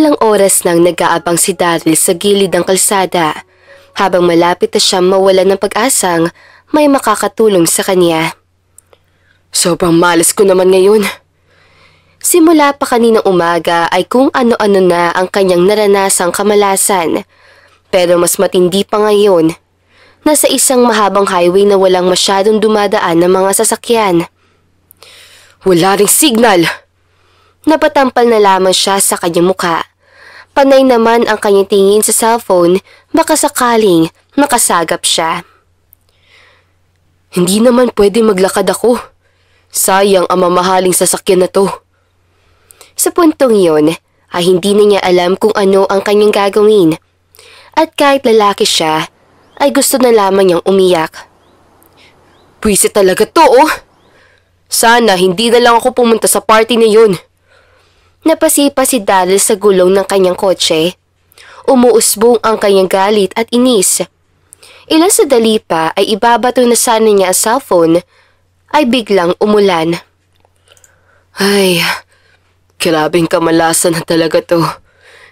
Ilang oras nang nag-aabang si Daryl sa gilid ng kalsada habang malapit na siyang mawalan ng pag-asang may makakatulong sa kanya. Sobrang malas ko naman ngayon. Simula pa kaninang umaga ay kung ano-ano na ang kanyang naranasang kamalasan. Pero mas matindi pa ngayon. Nasa isang mahabang highway na walang masyadong dumadaan ng mga sasakyan. Wala ring signal! Napatampal na lamang siya sa kanyang muka. Panay naman ang kanyang tingin sa cellphone, baka sakaling makasagap siya. Hindi naman pwede maglakad ako. Sayang ang mamahaling sasakyan na to. Sa puntong iyon ay hindi na niya alam kung ano ang kanyang gagawin. At kahit lalaki siya, ay gusto na lamang niyang umiyak. Pwisit talaga to, oh! Sana hindi na lang ako pumunta sa party na yun. Napasipa si Daryl sa gulong ng kanyang kotse. Umuusbong ang kanyang galit at inis. Ilang sandali pa ay ibabato na sana niya ang cellphone ay biglang umulan. Ay, grabeng kamalasan na talaga to.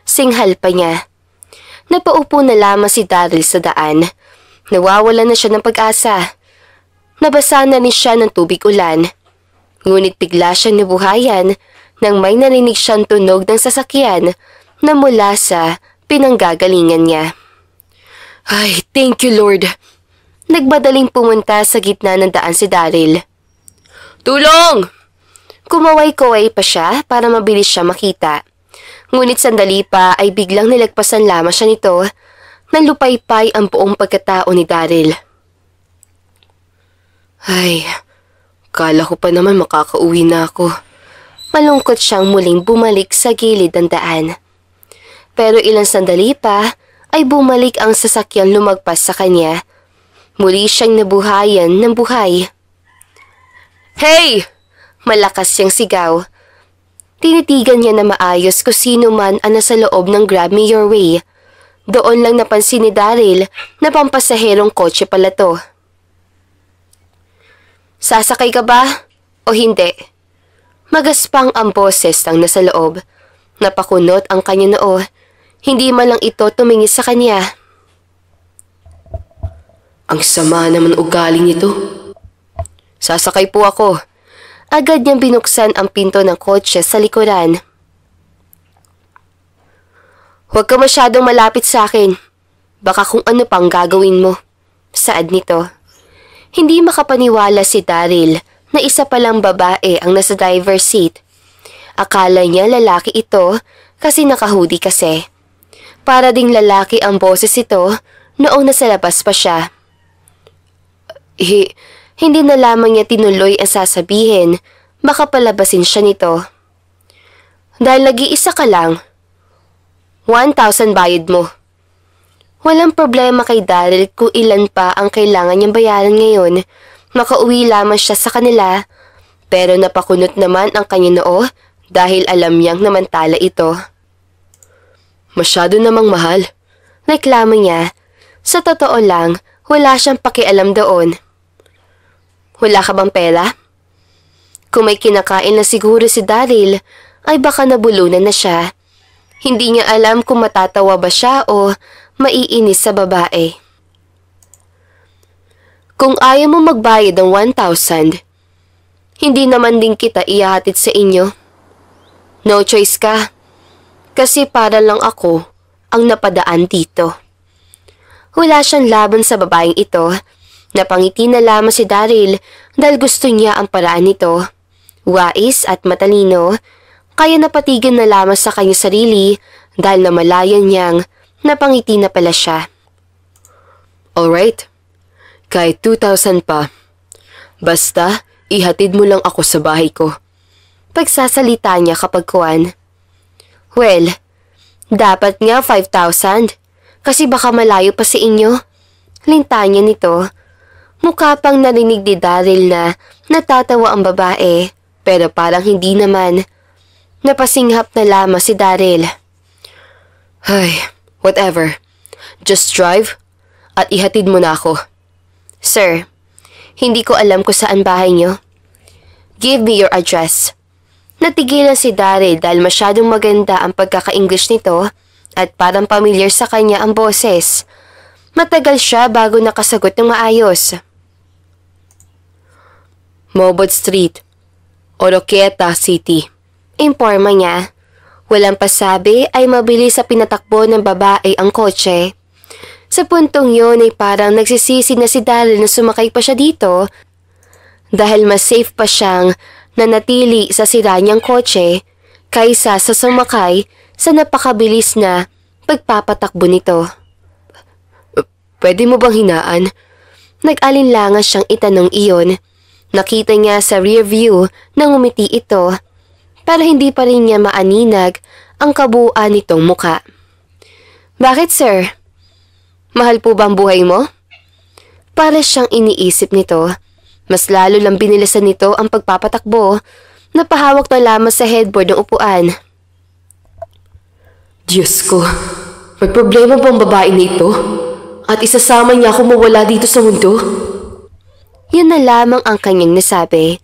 Singhal pa niya. Napaupo na lamang si Daryl sa daan. Nawawalan na siya ng pag-asa. Nabasa na ni siya ng tubig ulan. Ngunit bigla siyang nabuhayan nang may narinig siyang tunog ng sasakyan na mula sa pinanggagalingan niya. Ay, thank you Lord! Nagmadaling pumunta sa gitna ng daan si Daryl. Tulong! Kumaway-kaway pa siya para mabilis siya makita. Ngunit sandali pa ay biglang nilagpasan lamang siya nito nang lupaypay ang buong pagkatao ni Daryl. Ay, kala ko pa naman makakauwi na ako. Malungkot siyang muling bumalik sa gilid ng daan. Pero ilang sandali pa ay bumalik ang sasakyang lumagpas sa kanya. Muli siyang nabuhayan ng buhay. Hey! Malakas siyang sigaw. Tinitigan niya na maayos kung sino man ang nasa loob ng Grab Me Your Way. Doon lang napansin ni Daryl na pampasaherong kotse pala to. Sasakay ka ba o hindi? Magaspang ang boses ng nasa loob. Napakunot ang kanya noo. Hindi man lang ito tumingin sa kanya. Ang sama naman ugali nito. Sasakay po ako. Agad niyang binuksan ang pinto ng kotse sa likuran. Huwag ka masyadong malapit sa akin. Baka kung ano pang gagawin mo. Saad nito. Hindi makapaniwala si Daryl na isa palang babae ang nasa driver's seat. Akala niya lalaki ito kasi naka-hoodie kasi. Para ding lalaki ang boses ito noong nasa labas pa siya. Hindi na lamang niya tinuloy ang sasabihin, baka palabasin siya nito. Dahil nag-iisa ka lang, 1,000 bayad mo. Walang problema kay Daryl kung ilan pa ang kailangan niyang bayaran ngayon. Makauwi lamang siya sa kanila, pero napakunot naman ang kanya noo dahil alam niyang namantala ito. Masyado namang mahal. Reklamo niya. Sa totoo lang, wala siyang pakialam doon. Wala ka bang pera? Kung may kinakain na siguro si Daryl, ay baka nabulunan na siya. Hindi niya alam kung matatawa ba siya o maiinis sa babae. Kung ayaw mo magbayad ng 1,000, hindi naman din kita ihahatid sa inyo. No choice ka, kasi para lang ako ang napadaan dito. Wala siyang laban sa babaeng ito. Napangiti na lamang si Daryl dahil gusto niya ang paraan nito. Wais at matalino, kaya napatigan na lamang sa kanyang sarili dahil namalayan niyang napangiti na pala siya. Alright, kahit 2,000 pa. Basta, ihatid mo lang ako sa bahay ko. Pagsasalita niya kapag kuwan. Well, dapat nga 5,000 kasi baka malayo pa sa inyo. Linta niya nito. Mukha pang narinig ni Daryl na natatawa ang babae pero parang hindi naman. Napasinghap na lamang si Daryl. Ay, whatever. Just drive at ihatid mo na ako. Sir, hindi ko alam kung saan bahay niyo. Give me your address. Natigilan si Daryl dahil masyadong maganda ang pagkaka-English nito at parang familiar sa kanya ang boses. Matagal siya bago nakasagot ng maayos. Mobot Street, Oroquieta City. Imporma niya. Walang pasabi ay mabilis sa pinatakbo ng babae ang kotse. Sa puntong yun ay parang nagsisisi na si Daryl na sumakay pa siya dito dahil mas safe pa siyang nanatili sa sira niyang kotse kaysa sa sumakay sa napakabilis na pagpapatakbo nito. Pwede mo bang hinaan? Nag-alinlangan siyang itanong iyon. Nakita niya sa rear view na ngumiti ito pero hindi pa rin niya maaninag ang kabuuan nitong muka. Bakit sir? Mahal po bang buhay mo? Para siyang iniisip nito. Mas lalo lang binilasan nito ang pagpapatakbo. Napahawak na lamang sa headboard ng upuan. Diyos ko, may problema bang babae na ito? At isasama niya ako mawala dito sa mundo? Yun na lamang ang kanyang nasabi.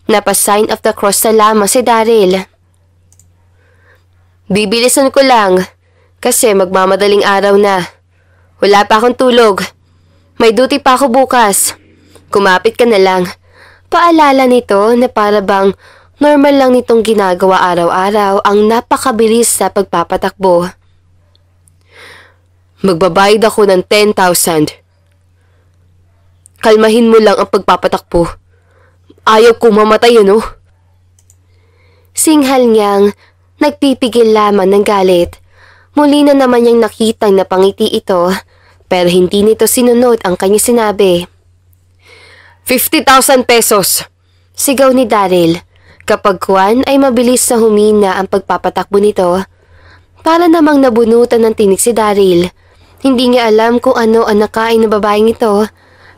Napa-sign of the cross na lamang si Daryl. Bibilisan ko lang kasi magmamadaling araw na. Wala pa akong tulog. May duty pa ako bukas. Kumapit ka na lang. Paalala nito na para bang normal lang nitong ginagawa araw-araw ang napakabilis sa pagpapatakbo. Magbabayad ako ng 10,000. Kalmahin mo lang ang pagpapatakbo. Ayaw kong mamatay, ano? Singhal niyang nagpipigil lamang ng galit. Muli na naman niyang nakitang napangiti ito pero hindi nito sinunod ang kanyang sinabi. 50,000 pesos! Sigaw ni Daryl. Kapag kuwan ay mabilis na humina ang pagpapatakbo nito. Para namang nabunutan ng tinig si Daryl. Hindi niya alam kung ano ang nakain ng babaeng ito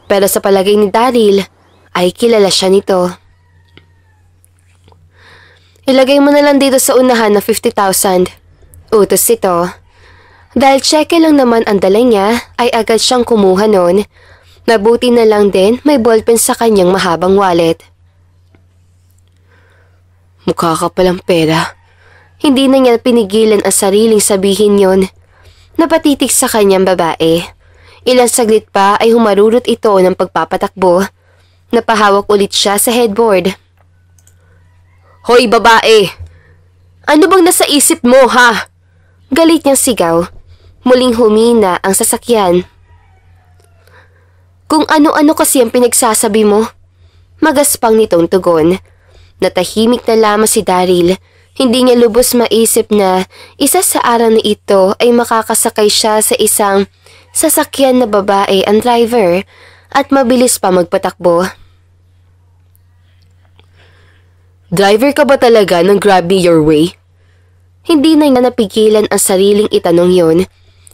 pero sa palagay ni Daryl ay kilala siya nito. Ilagay mo na lang dito sa unahan na 50,000. Utos ito. Dahil cheque lang naman ang dala niya ay agad siyang kumuha nun. Nabuti na lang din may ballpen sa kanyang mahabang wallet. Mukha ka palang pera. Hindi na niya pinigilan ang sariling sabihin yon. Napatitik sa kanyang babae. Ilang saglit pa ay humarurot ito ng pagpapatakbo. Napahawak ulit siya sa headboard. Hoy babae! Ano bang nasa isip mo ha? Galit niyang sigaw. Muling humina ang sasakyan. Kung ano-ano kasi ang pinagsasabi mo. Magaspang nitong tugon. Natahimik na lamang si Daryl. Hindi niya lubos maisip na isa sa araw na ito ay makakasakay siya sa isang sasakyan na babae ang driver at mabilis pa magpatakbo. Driver ka ba talaga ng Grab Me Your Way? Hindi na niya napigilan ang sariling itanong yon.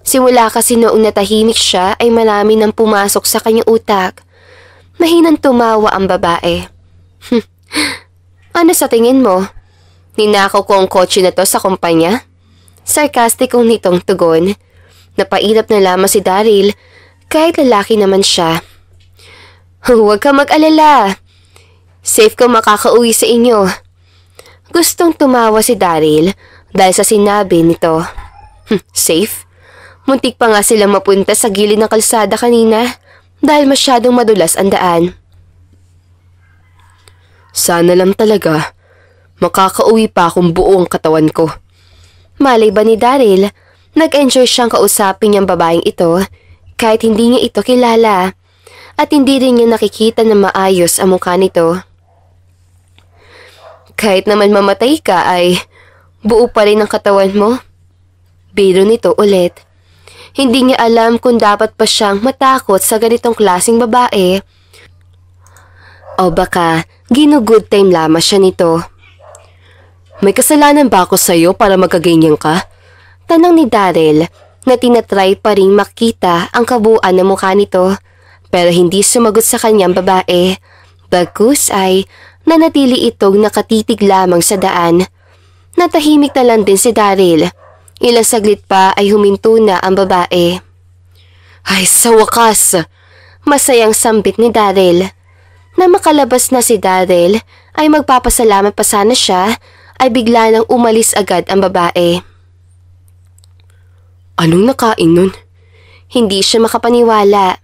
Simula kasi noong natahimik siya ay marami nang pumasok sa kanyang utak. Mahinang tumawa ang babae. Ano sa tingin mo? Ninakaw ko ang kotse na to sa kumpanya? Sarkastikong nitong tugon. Napairap na lamang si Daryl kahit lalaki naman siya. Huwag ka mag-alala. Safe kang makakauwi sa inyo. Gustong tumawa si Daryl dahil sa sinabi nito. Safe? Muntik pa nga silang mapunta sa gilid ng kalsada kanina dahil masyadong madulas ang daan. Sana lang talaga makakauwi pa akong buo ang katawan ko. Malay ba ni Daryl, nag-enjoy siyang kausapin niyang babaeng ito kahit hindi niya ito kilala at hindi rin niya nakikita na maayos ang mukha nito. Kahit naman mamatay ka ay buo pa rin ang katawan mo. Biro nito ulit. Hindi niya alam kung dapat pa siyang matakot sa ganitong klaseng babae. O baka ginugood time lamang siya nito. May kasalanan ba ako sa'yo para magkaganyan ka? Tanong ni Daryl na tinatry pa rin makita ang kabuuan ng mukha nito pero hindi sumagot sa kanyang babae. Bagkus ay nanatili itong nakatitig lamang sa daan. Natahimik na lang din si Daryl. Ilang saglit pa ay huminto na ang babae. Ay, sa wakas! Masayang sambit ni Daryl. Na makalabas na si Daryl ay magpapasalamat pa sana siya ay bigla nang umalis agad ang babae. Anong nakain nun? Hindi siya makapaniwala.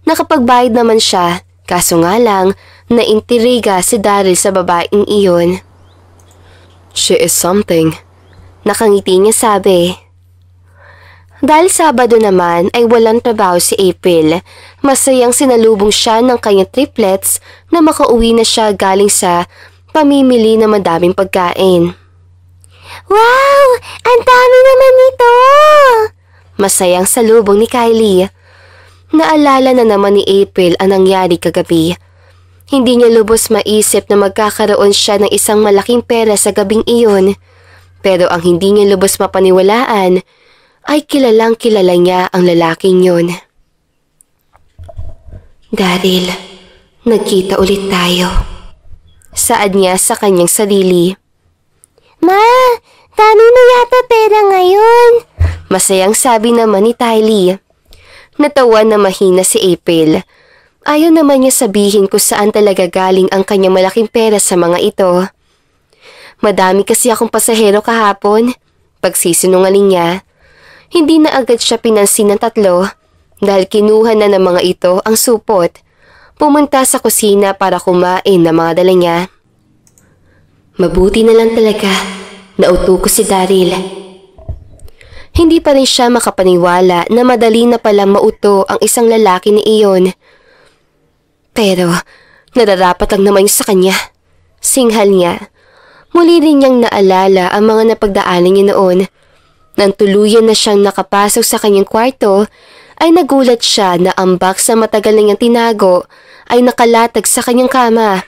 Nakapagbayad naman siya, kaso nga lang, naintriga si Daryl sa babaeng iyon. She is something. Nakangiti niya sabi. Dahil Sabado naman ay walang trabaho si April, masayang sinalubong siya ng kanyang triplets na makauwi na siya galing sa pamimili ng madaming pagkain. Wow! Ang dami naman nito! Masayang salubong ni Kylie. Naalala na naman ni April ang nangyari kagabi. Hindi niya lubos maisip na magkakaroon siya ng isang malaking pera sa gabing iyon. Pero ang hindi niya lubos mapaniwalaan ay kilalang kilala niya ang lalaking yun. Daryl, nagkita ulit tayo. Saad niya sa kanyang sarili. Ma, dami mo yata pera ngayon. Masayang sabi naman ni Tylee. Natawa na mahina si April. Ayaw naman niya sabihin kung saan talaga galing ang kanyang malaking pera sa mga ito. Madami kasi akong pasahero kahapon. Pagsisinungaling niya. Hindi na agad siya pinansin ng tatlo dahil kinuha na ng mga ito ang supot. Pumunta sa kusina para kumain ng mga dala niya. Mabuti na lang talaga. Nauto ko si Daryl. Hindi pa rin siya makapaniwala na madali na palang mauto ang isang lalaki ni iyon. Pero nararapat lang naman sa kanya. Singhal niya. Muli rin niyang naalala ang mga napagdaanan niya noon. Nang tuluyan na siyang nakapasok sa kanyang kwarto, ay nagulat siya na ang box na matagal na niyang tinago ay nakalatag sa kanyang kama.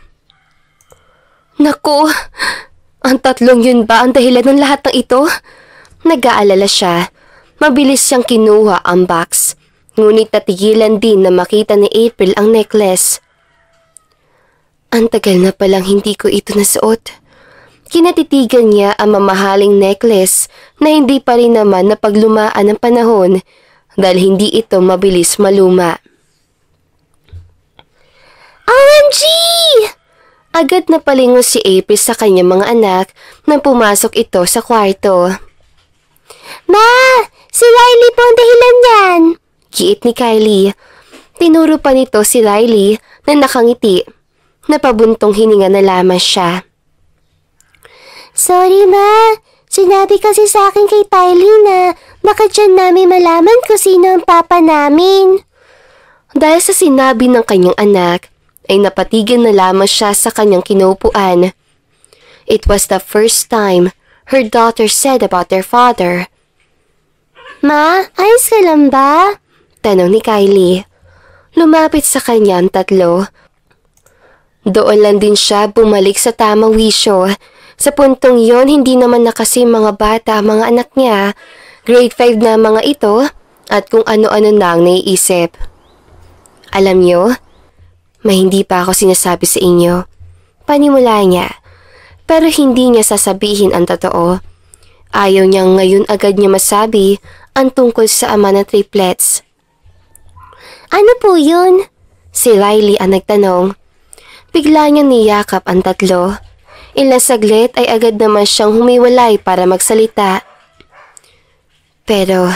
Naku! Ang tatlong yun ba ang dahilan ng lahat ng ito? Nag-aalala siya. Mabilis siyang kinuha ang box. Ngunit natigilan din na makita ni April ang necklace. Ang tagal na palang hindi ko ito nasuot. Kinatitigan niya ang mamahaling necklace na hindi pa rin naman napaglumaan ng panahon dahil hindi ito mabilis maluma. OMG! Agad na palingon si April sa kanyang mga anak nang pumasok ito sa kwarto. Ma! Si Riley po ang dahilan yan! Kiit ni Kylie. Tinuro pa nito si Riley na nakangiti. Napabuntong hininga na lamang siya. Sorry ma, sinabi kasi sa akin kay Tylee na baka dyan namin malaman kung sino ang papa namin. Dahil sa sinabi ng kanyang anak, ay napatigan na lamang siya sa kanyang kinuupuan. It was the first time her daughter said about their father. Ma, ayos ka lang ba? Tanong ni Kylie. Lumapit sa kanya ang tatlo. Doon lang din siya bumalik sa tamang wisyo. Sa puntong yon, hindi naman na kasi mga bata, mga anak niya. Grade 5 na mga ito at kung ano-ano na ang naiisip. Alam niyo, may hindi pa ako sinasabi sa inyo. Panimula niya. Pero hindi niya sasabihin ang totoo. Ayaw niyang ngayon agad niya masabi ang tungkol sa ama ng triplets. Ano po yun? Si Riley ang nagtanong. Bigla niyang niyakap ang tatlo. Ilang saglit ay agad naman siyang humiwalay para magsalita. Pero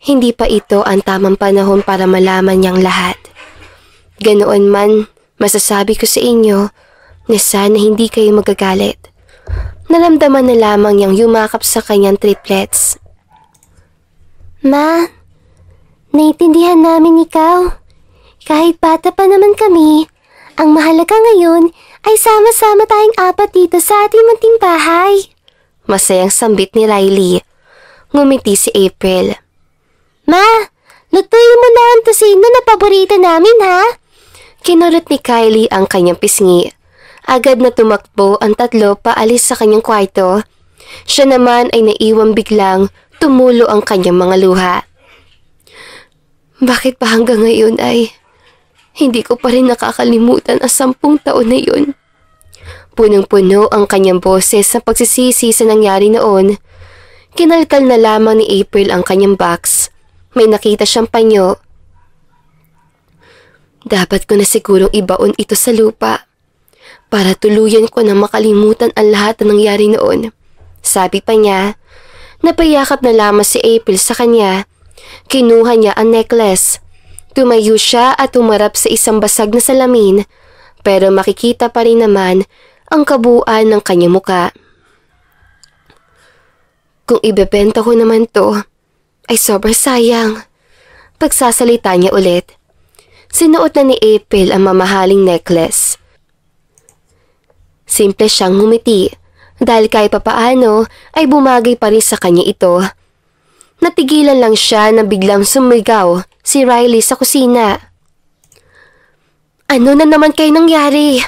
hindi pa ito ang tamang panahon para malaman niyang lahat. Ganoon man, masasabi ko sa inyo na sana hindi kayo magagalit. Naramdaman na lamang niyang yumakap sa kanyang triplets. Ma, naiintindihan namin ikaw. Kahit bata pa naman kami, ang mahalaga ngayon ay sama-sama tayong apat dito sa ating munting bahay. Masayang sambit ni Riley. Ngumiti si April. Ma, lutuin mo na ang tosino na paborito namin ha? Kinurot ni Kylie ang kanyang pisngi. Agad na tumakbo ang tatlo paalis sa kanyang kwarto. Siya naman ay naiwang biglang tumulo ang kanyang mga luha. Bakit pa hanggang ngayon ay hindi ko pa rin nakakalimutan ang 10 taon na yun. Punong-puno ang kanyang boses sa pagsisisi sa nangyari noon. Kinalkal na lamang ni April ang kanyang box. May nakita siyang panyo. Dapat ko na sigurong ibaon ito sa lupa. para tuluyan ko na makalimutan ang lahat na nangyari noon. Sabi pa niya. Napayakap na lamang si April sa kanya. Kinuha niya ang necklace. Tumayo siya at tumarap sa isang basag na salamin, pero makikita pa rin naman ang kabuuan ng kanyang muka. Kung ibebenta ko naman to, ay sobrang sayang. Pagsasalita niya ulit. Sinuot na ni April ang mamahaling necklace. Simple siyang ngumiti dahil kahit papaano ay bumagay pa rin sa kanya ito. Natigilan lang siya na biglang sumigaw si Riley sa kusina. Ano na naman kayo nangyari?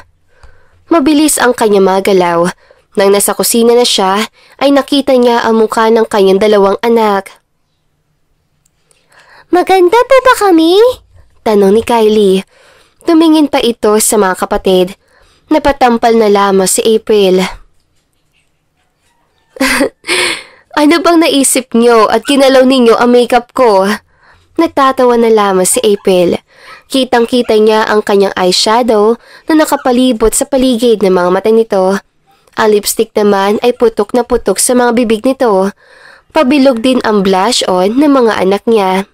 Mabilis ang kanya mga galaw. Nang nasa kusina na siya ay nakita niya ang mukha ng kanyang dalawang anak. Maganda po ba kami? Tanong ni Kylie. Tumingin pa ito sa mga kapatid. Napatampal na lamang si April. Ano bang naisip niyo at kinalaw ninyo ang makeup ko? Nagtatawa na lamang si April. Kitang-kita niya ang kanyang eyeshadow na nakapalibot sa paligid ng mga mata nito. Ang lipstick naman ay putok na putok sa mga bibig nito. Pabilog din ang blush on ng mga anak niya.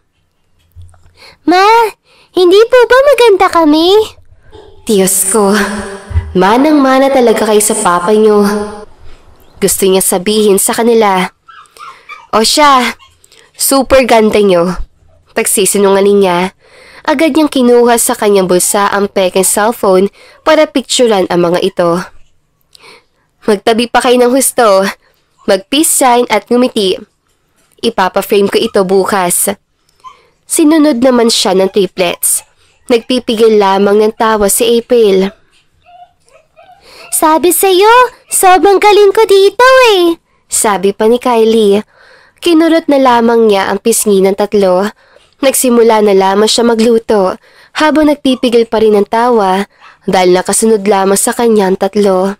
Ma, hindi po ba maganda kami? Diyos ko, manang-mana talaga kayo sa papa niyo. Gusto niya sabihin sa kanila. O siya, super ganda niyo. Pagsisinungaling niya, agad niyang kinuha sa kanyang bulsa ang pekeng cellphone para picturean ang mga ito. Magtabi pa kayo ng husto, mag-peace sign at ngumiti. Ipapa-frame ko ito bukas. Sinunod naman siya ng triplets. Nagpipigil lamang ng tawa si April. Sabi sa'yo, sobrang galing ko dito eh. Sabi pa ni Kylie. Kinurot na lamang niya ang pisngi ng tatlo. Nagsimula na lamang siya magluto habang nagpipigil pa rin ng tawa dahil nakasunod lamang sa kanyang tatlo.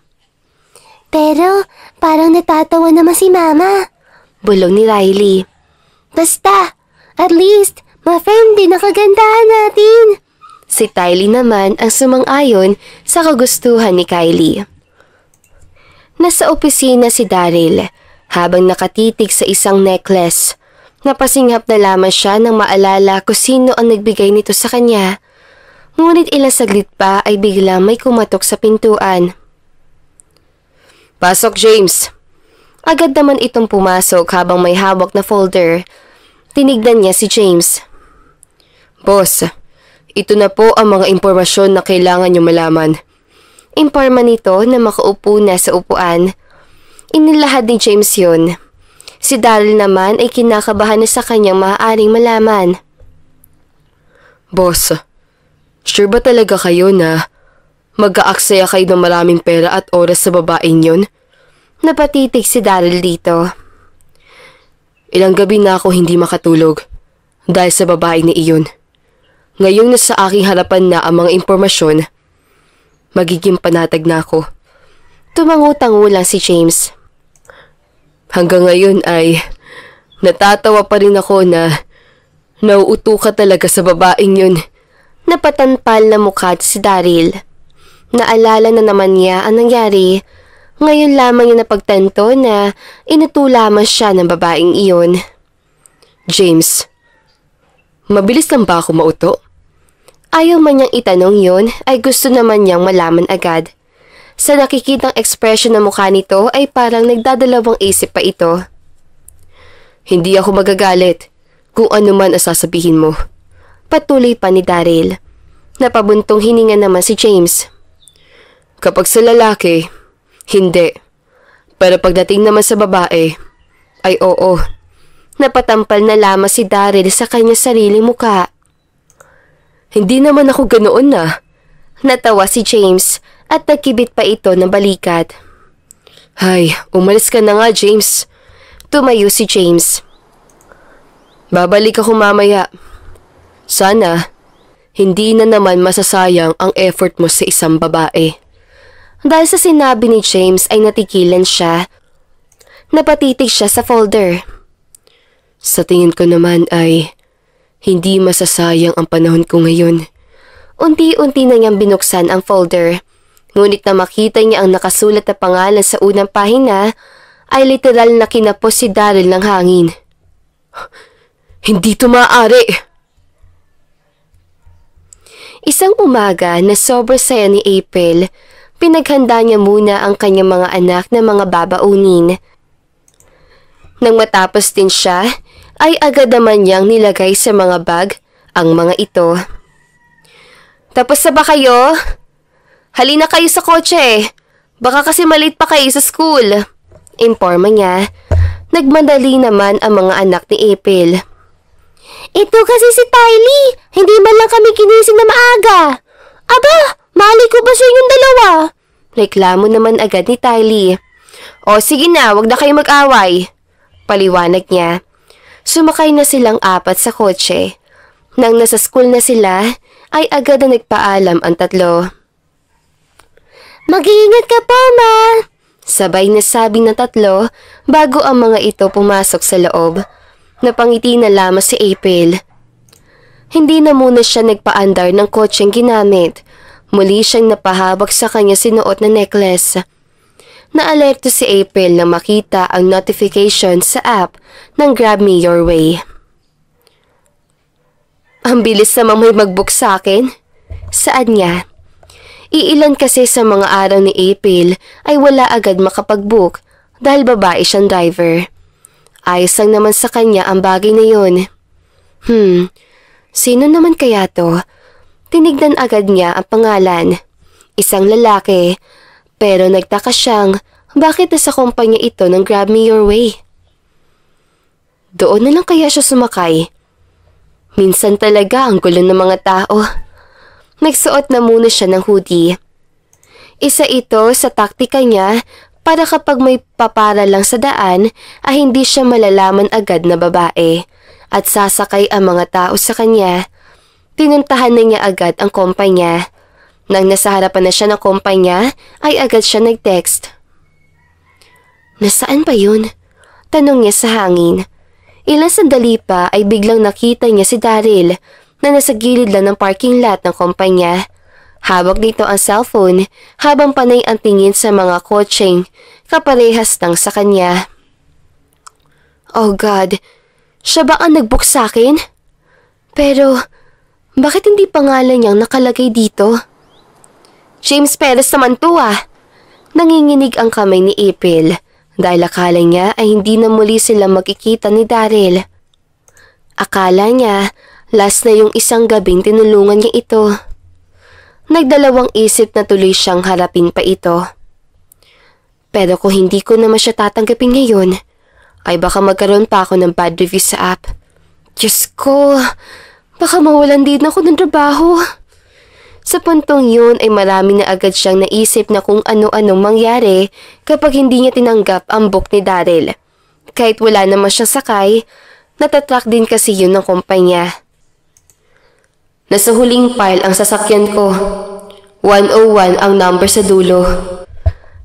Pero parang natatawa naman si Mama. Bulong ni Riley. Basta, at least, ma-frame din ang kagandahan natin. Si Tylee naman ang sumang-ayon sa kagustuhan ni Kylie. Nasa opisina si Daryl habang nakatitig sa isang necklace. Napasinghap na lamang siya nang maalala kung sino ang nagbigay nito sa kanya. Ngunit ilang saglit pa ay biglang may kumatok sa pintuan. Pasok, James. Agad naman itong pumasok habang may hawak na folder. Tinignan niya si James. Boss, ito na po ang mga impormasyon na kailangan niyo malaman. Imporma nito na makaupo na sa upuan. Inilahad ni James yun. Si Daryl naman ay kinakabahan na sa kanyang maaaring malaman. Boss, sure ba talaga kayo na mag-aaksaya kayo ng maraming pera at oras sa babaeng yun? Napatitig si Daryl dito. Ilang gabi na ako hindi makatulog dahil sa babaeng na iyon. Ngayong nasa aking harapan na ang mga impormasyon, magiging panatag na ako. Tumangu-tangu lang si James. Hanggang ngayon ay natatawa pa rin ako na nauuto ka talaga sa babaeng yun. Napatanpal na mukha si Daryl. Naalala na naman niya ang nangyari. Ngayon lamang niya napagtanto na inuto lamang siya ng babaeng iyon. James, mabilis lang ba ako mauto? Ayaw man niyang itanong yun ay gusto naman niyang malaman agad. Sa nakikitang ekspresyon ng mukha nito ay parang nagdadalawang isip pa ito. Hindi ako magagalit kung ano man ang sasabihin mo. Patuloy pa ni Daryl. Napabuntong hininga naman si James. Kapag sa lalaki, hindi. Pero pagdating naman sa babae, ay oo. Napatampal na lamang si Daryl sa kanyang sariling mukha. Hindi naman ako ganoon na. Natawa si James at nagkibit pa ito ng balikat. Hay, umalis ka na nga, James. Tumayo si James. Babalik ako mamaya. Sana, hindi na naman masasayang ang effort mo sa isang babae. Dahil sa sinabi ni James ay natigilan siya. Napatitig siya sa folder. Sa tingin ko naman ay hindi masasayang ang panahon ko ngayon. Unti-unti na niyang binuksan ang folder. Ngunit na makita niya ang nakasulat na pangalan sa unang pahina, ay literal na kinapos si Daryl ng hangin. Hindi to maaari! Isang umaga na sobrang saya ni April, pinaghanda niya muna ang kanyang mga anak na mga babaunin. Nang matapos din siya, ay agad naman niyang nilagay sa mga bag ang mga ito. Tapos na ba kayo? Halina kayo sa kotse. Baka kasi malate pa kayo sa school. Imporma niya. Nagmadali naman ang mga anak ni April. Ito kasi si Tylee. Hindi man lang kami ginising na maaga. Aba, mali ko ba sa inyong dalawa? Reklamo naman agad ni Tylee. O sige na, wag na kayo mag-away. Paliwanag niya. Sumakay na silang apat sa kotse. Nang nasa school na sila, ay agad na nagpaalam ang tatlo. Mag-iingat ka po, ma! Sabay na sabi ng tatlo bago ang mga ito pumasok sa loob. Napangiti na lamang si April. Hindi na muna siya nagpaandar ng kotseng ginamit. Muli siyang napahabak sa kanya sinuot na necklace. Naalerto si April na makita ang notification sa app ng Grab Me Your Way. Ang bilis namang may mag-book sa akin. Saan niya? Iilan kasi sa mga araw ni April ay wala agad makapag-book dahil babae siyang driver. Ayos lang naman sa kanya ang bagay na yun. Sino naman kaya to? Tinignan agad niya ang pangalan. Isang lalaki, pero nagtaka siyang bakit nasa kumpanya ito ng Grab Me Your Way. Doon na lang kaya siya sumakay. Minsan talaga ang gulo ng mga tao. Nagsuot na muna siya ng hoodie. Isa ito sa taktika niya para kapag may papara lang sa daan ay hindi siya malalaman agad na babae at sasakay ang mga tao sa kanya. Pinuntahan na niya agad ang kumpanya. Nang nasa harapan na siya ng kumpanya ay agad siya nag-text. Nasaan ba yun? Tanong niya sa hangin. Ilang sandali pa ay biglang nakita niya si Daryl na nasa gilid lang ng parking lot ng kumpanya. Hawak dito ang cellphone habang panay ang tingin sa mga kotseng kaparehas lang sa kanya. Oh God, siya ba ang nag-book sa akin? Pero, bakit hindi pangalan niyang nakalagay dito? James Perez naman to ah. Nanginginig ang kamay ni April dahil akala niya ay hindi na muli sila magkikita ni Daryl. Akala niya, last na yung isang gabing tinulungan niya ito. Nagdalawang isip na tuloy siyang harapin pa ito. Pero kung hindi ko naman siya tatanggapin ngayon, ay baka magkaroon pa ako ng bad review sa app. Diyos ko, baka mawalan din ako ng trabaho. Sa puntong yun ay marami na agad siyang naisip na kung ano-anong mangyari kapag hindi niya tinanggap ang book ni Daryl. Kahit wala naman siyang sakay, natatrack din kasi yun ng kumpanya. Nasa huling pile ang sasakyan ko. 101 ang number sa dulo.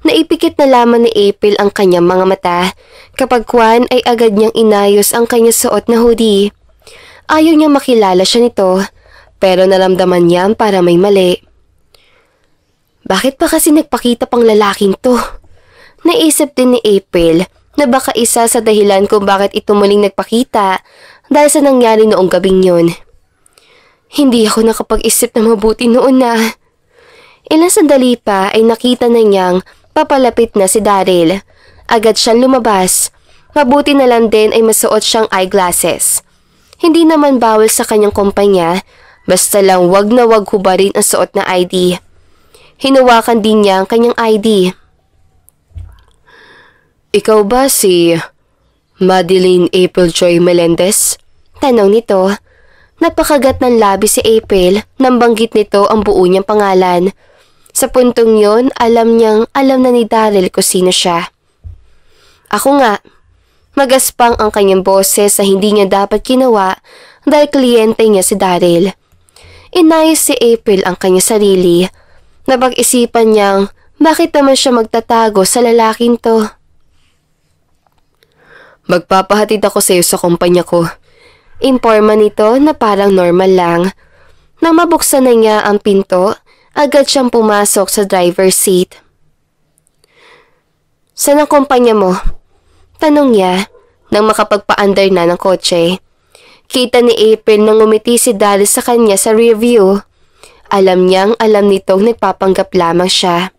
Naipikit na lamang ni April ang kanyang mga mata. Kapag kwan ay agad niyang inayos ang kanyang suot na hoodie. Ayaw niyang makilala siya nito, pero naramdaman niya para may mali. Bakit pa kasi nagpakita pang lalaking to? Naisip din ni April na baka isa sa dahilan kung bakit ito muling nagpakita dahil sa nangyari noong gabing yun. Hindi ako nakapag-isip na mabuti noon na. Ilang sandali pa ay nakita na niyang papalapit na si Daryl. Agad siyang lumabas. Mabuti na lang din ay masuot siyang eyeglasses. Hindi naman bawal sa kanyang kumpanya, basta lang wag na wag hubarin ang suot na ID. Hinawakan din niya ang kanyang ID. Ikaw ba si Madeline April Joy Melendez? Tanong nito. Napakagat ng labi si April nang banggit nito ang buo niyang pangalan. Sa puntong yon, alam na ni Daryl kung sino siya. Ako nga. Magaspang ang kanyang boses sa hindi niya dapat ginawa dahil kliyente niya si Daryl. Inayos si April ang kanyang sarili. Napag-isipan niyang bakit naman siya magtatago sa lalaking to. Magpapahatid ako sa iyo sa kumpanya ko. Imporma nito na parang normal lang. Nang mabuksan na niya ang pinto, agad siyang pumasok sa driver's seat. "Saan ang kumpanya mo?" tanong niya nang makapagpa-under na ng kotse. Kita ni April nang ngumiti si Daryl sa kanya sa rearview. Alam niyang alam nitong nagpapanggap lamang siya.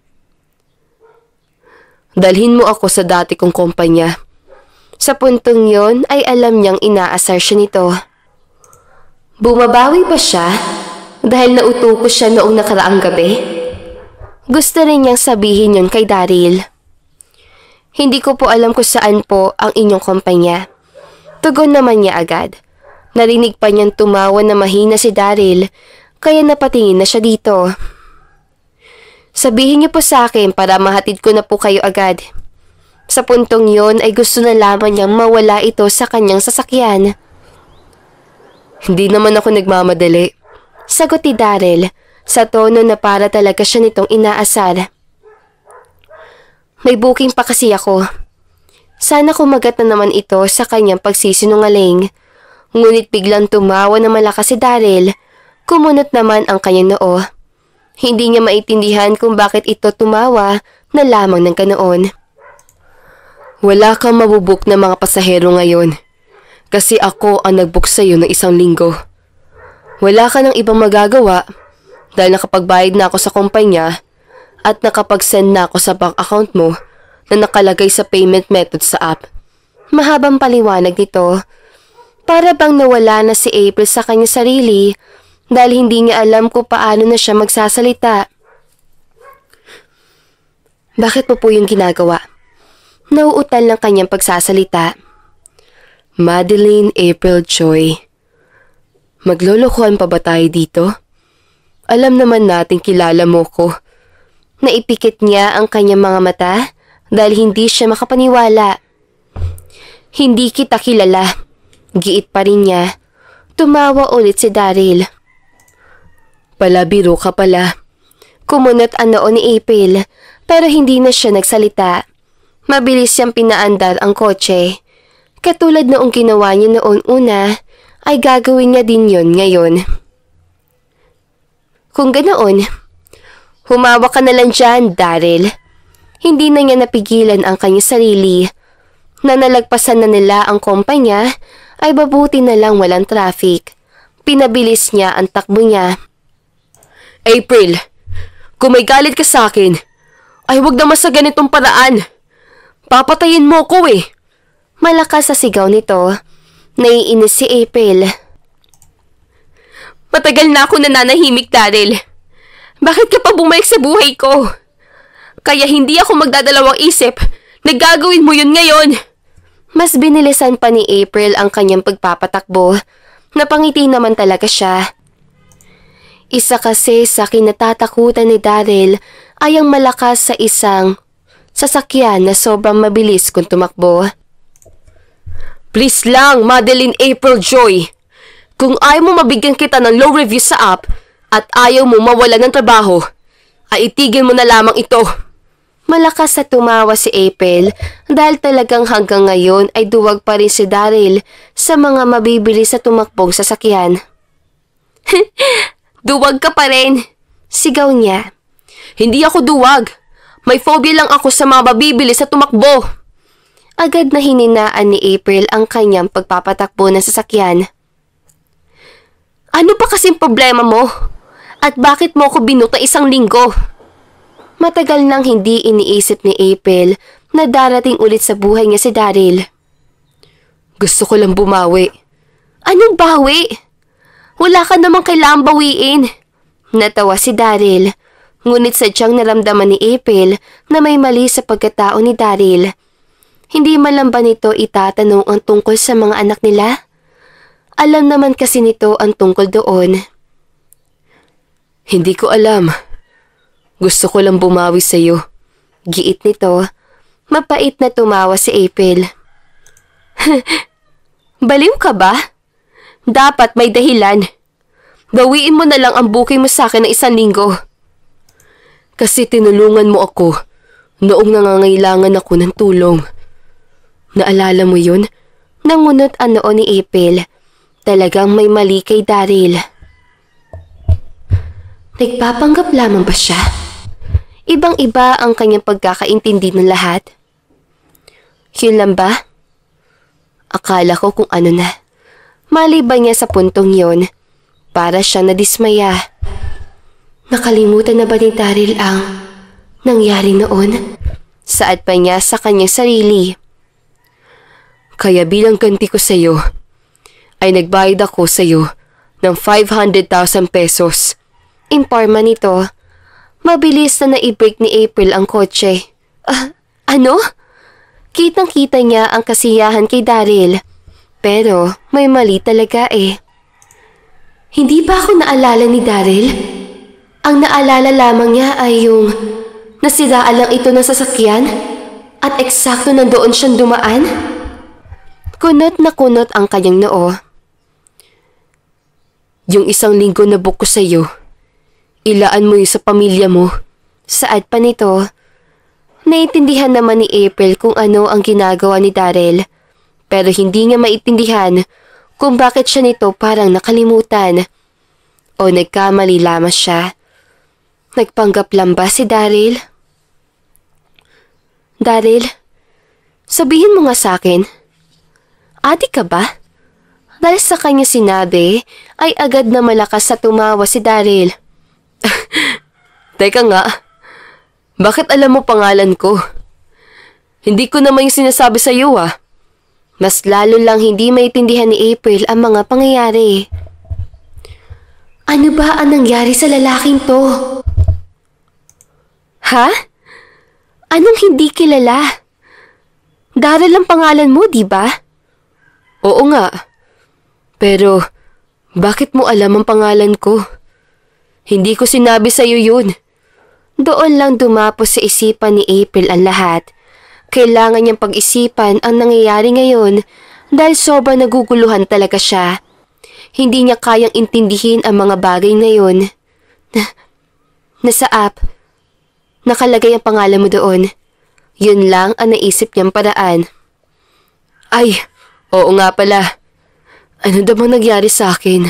"Dalhin mo ako sa dati kong kumpanya." Sa puntong yon ay alam niyang inaasar siya nito. Bumabawi ba siya dahil nauto ko siya noong nakaraang gabi? Gusto rin niyang sabihin yon kay Daryl. "Hindi ko po alam kung saan po ang inyong kumpanya." Tugon naman niya agad. Narinig pa niyang tumawa na mahina si Daryl, kaya napatingin na siya dito. "Sabihin niyo po sa akin para mahatid ko na po kayo agad." Sa puntong yon ay gusto na lamang niyang mawala ito sa kanyang sasakyan. "Hindi naman ako nagmamadali," sagot ni Daryl sa tono na para talaga siya nitong inaasar. "May booking pa kasi ako." Sana kumagat na naman ito sa kanyang pagsisinungaling. Ngunit biglang tumawa na malakas si Daryl. Kumunot naman ang kanyang noo. Hindi niya maintindihan kung bakit ito tumawa na lamang ng ganoon. "Wala kang mabubook na mga pasahero ngayon. Kasi ako ang nag-book sa'yo ng 1 linggo. Wala ka ng ibang magagawa dahil nakapagbayad na ako sa kumpanya at nakapag-send na ako sa bank account mo na nakalagay sa payment method sa app." Mahabang paliwanag nito. Para bang nawala na si April sa kanyang sarili dahil hindi niya alam kung paano na siya magsasalita. "Bakit mo po yung ginagawa?" Nauutal ng kanyang pagsasalita. "Madeline April Joy, maglolokohan pa ba tayo dito? Alam naman natin kilala mo ko." Naipikit niya ang kanyang mga mata dahil hindi siya makapaniwala. "Hindi kita kilala." Giit pa rin niya. Tumawa ulit si Daryl. "Palabiro ka pala." Kumunot ang noo ni April pero hindi na siya nagsalita. Mabilis siyang pinaandar ang kotse. Katulad noong ginawa niya noon una, ay gagawin niya din yon ngayon. Kung ganoon, humawak ka na lang dyan, Daryl. Hindi na niya napigilan ang kanyang sarili. Na nalagpasan na nila ang kumpanya, ay mabuti na lang walang traffic. Pinabilis niya ang takbo niya. "April, kung may galit ka sa akin, ay wag naman sa ganitong paraan. Papatayin mo ko eh." Malakas sa sigaw nito. Naiinis si April. "Matagal na ako nananahimik, Daryl. Bakit ka pa bumalik sa buhay ko? Kaya hindi ako magdadalawang isip na gagawin mo yun ngayon." Mas binilisan pa ni April ang kanyang pagpapatakbo. Napangiti naman talaga siya. Isa kasi sa kinatatakutan ni Daryl ay ang malakas sa isang sasakyan na sobrang mabilis kung tumakbo. "Please lang, Madeline April Joy. Kung ayaw mo mabigyan kita ng low review sa app at ayaw mo mawala ng trabaho, ay itigil mo na lamang ito." Malakas na tumawa si April dahil talagang hanggang ngayon ay duwag pa rin si Daryl sa mga mabibili sa tumakbong sasakyan. "Duwag ka pa rin," sigaw niya. "Hindi ako duwag. May phobia lang ako sa mga mabibili sa tumakbo." Agad na hininaan ni April ang kanyang pagpapatakbo ng sasakyan. "Ano pa kasing problema mo? At bakit mo ako binuk na 1 linggo? Matagal nang hindi iniisip ni April na darating ulit sa buhay niya si Daryl. "Gusto ko lang bumawi." "Anong bawi? Wala ka namang kailangang bawiin." Natawa si Daryl. Ngunit sadyang naramdaman ni April na may mali sa pagkatao ni Daryl. Hindi man lang ba nito itatanong ang tungkol sa mga anak nila? Alam naman kasi nito ang tungkol doon. "Hindi ko alam. Gusto ko lang bumawi sa'yo." Giit nito. Mapait na tumawa si April. "Baliw ka ba? Dapat may dahilan. Bawiin mo na lang ang booking mo sa akin ng 1 linggo." "Kasi tinulungan mo ako noong nangangailangan ako ng tulong. Naalala mo yun?" Nangunot ang noo ni April. Talagang may mali kay Daryl. Nagpapanggap lamang ba siya? Ibang-iba ang kanyang pagkakaintindi ng lahat. Yun lang ba? Akala ko kung ano na. Maliban niya sa puntong yon, para siya nadismaya. Nakalimutan na ba ni Daryl ang nangyari noon? Saad pa niya sa kanyang sarili. Kaya bilang ganti ko sa'yo, ay nagbayad ako sa'yo ng 500,000 pesos. Imporma nito. Mabilis na naibreak ni April ang kotse. Ano? Kitang-kita niya ang kasiyahan kay Daryl. Pero may mali talaga eh. Hindi ba ako naalala ni Daryl? Ang naalala lamang niya ay yung nasiraan lang ito ng sasakyan at eksakto nandoon siyang dumaan. Kunot na kunot ang kanyang noo. Yung 1 linggo na book ko sa'yo, ilaan mo yun sa pamilya mo. Saad pa nito. Naiintindihan naman ni April kung ano ang ginagawa ni Daryl, pero hindi niya maintindihan kung bakit siya nito parang nakalimutan. O nagkamali lamang siya. Nagpanggap lang ba si Daryl? Daryl, sabihin mo nga sa akin. Adik ka ba? Dahil sa kanya sinabi, ay agad na malakas sa tumawa si Daryl. Teka nga, bakit alam mo pangalan ko? Hindi ko naman yung sinasabi sa iyo ah. Mas lalo lang hindi maintindihan ni April ang mga pangyayari. Ano ba ang nangyari sa lalaking to? Ha? Anong hindi kilala? Daryl ang pangalan mo, di ba? Oo nga. Pero, bakit mo alam ang pangalan ko? Hindi ko sinabi sa iyo yun. Doon lang dumapos sa isipan ni April ang lahat. Kailangan niyang pag-isipan ang nangyayari ngayon dahil sobrang naguguluhan talaga siya. Hindi niya kayang intindihin ang mga bagay na yun. Nasa app, nakalagay ang pangalan mo doon. Yun lang ang naisip niyang paraan. Ay, oo nga pala. Ano daw bang nagyari sa akin?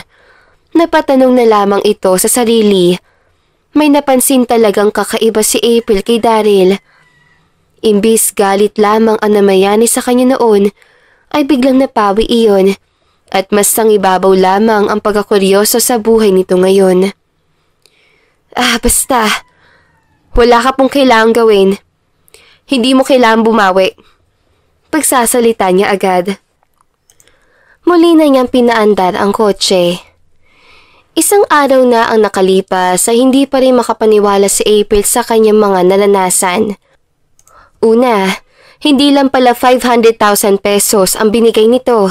Napatanong na lamang ito sa sarili. May napansin talagang kakaiba si April kay Daryl. Imbis galit lamang ang namayani sa kanya noon, ay biglang napawi iyon at mas sangibabaw lamang ang pagkakuryoso sa buhay nito ngayon. Basta. Wala ka pong kailangang gawin. Hindi mo kailangang bumawi. Pagsasalita niya agad. Muli na niyang pinaandar ang kotse. Isang araw na ang nakalipas ay hindi pa rin makapaniwala si April sa kanyang mga naranasan. Una, hindi lang pala 500,000 pesos ang binigay nito.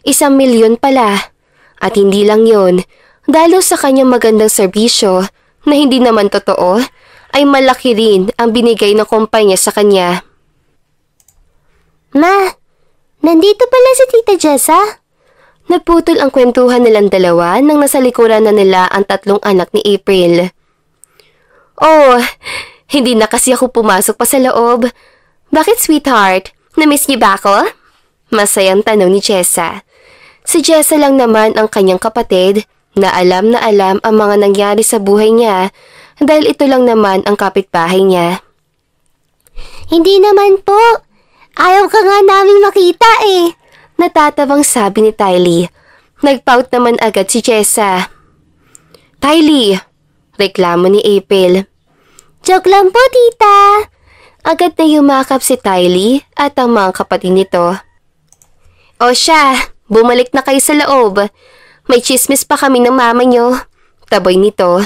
1,000,000 pala. At hindi lang yon, dahil sa kanyang magandang serbisyo na hindi naman totoo, ay malaki rin ang binigay ng kumpanya sa kanya. Ma, nandito pala si Tita Jessa? Naputol ang kwentuhan nilang dalawa nang nasa likuran na nila ang 3 anak ni April. Oh, hindi na kasi ako pumasok pa sa loob. Bakit, sweetheart? Na-miss niyo ba ako? Masayang tanong ni Jessa. Si Jessa lang naman ang kanyang kapatid na alam ang mga nangyari sa buhay niya dahil ito lang naman ang kapitbahay niya. Hindi naman po. Ayaw ka nga namin makita eh. Natatabang sabi ni Tylee. Nagpout naman agad si Jessa. Tylee, reklamo ni April. Joke lang po, tita. Agad na yumakap si Tylee at ang mga kapatid nito. O siya, bumalik na kayo sa loob. May chismis pa kami ng mama nyo. Taboy nito.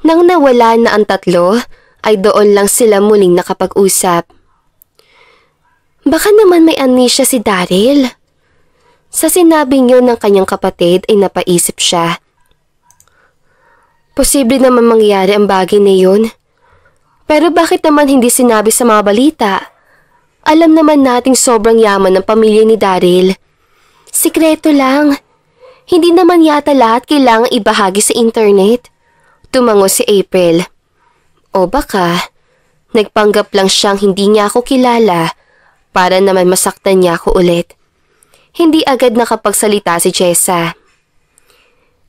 Nang nawala na ang 3, ay doon lang sila muling nakapag-usap. Baka naman may amnesia si Daryl. Sa sinabing yun ng kanyang kapatid ay napaisip siya. Posible naman mangyari ang bagay na yun. Pero bakit naman hindi sinabi sa mga balita? Alam naman nating sobrang yaman ng pamilya ni Daryl. Sikreto lang. Hindi naman yata lahat kailangang ibahagi sa internet. Tumango si April. O baka, nagpanggap lang siyang hindi niya ako kilala para naman masaktan niya ako ulit. Hindi agad nakapagsalita si Jessa.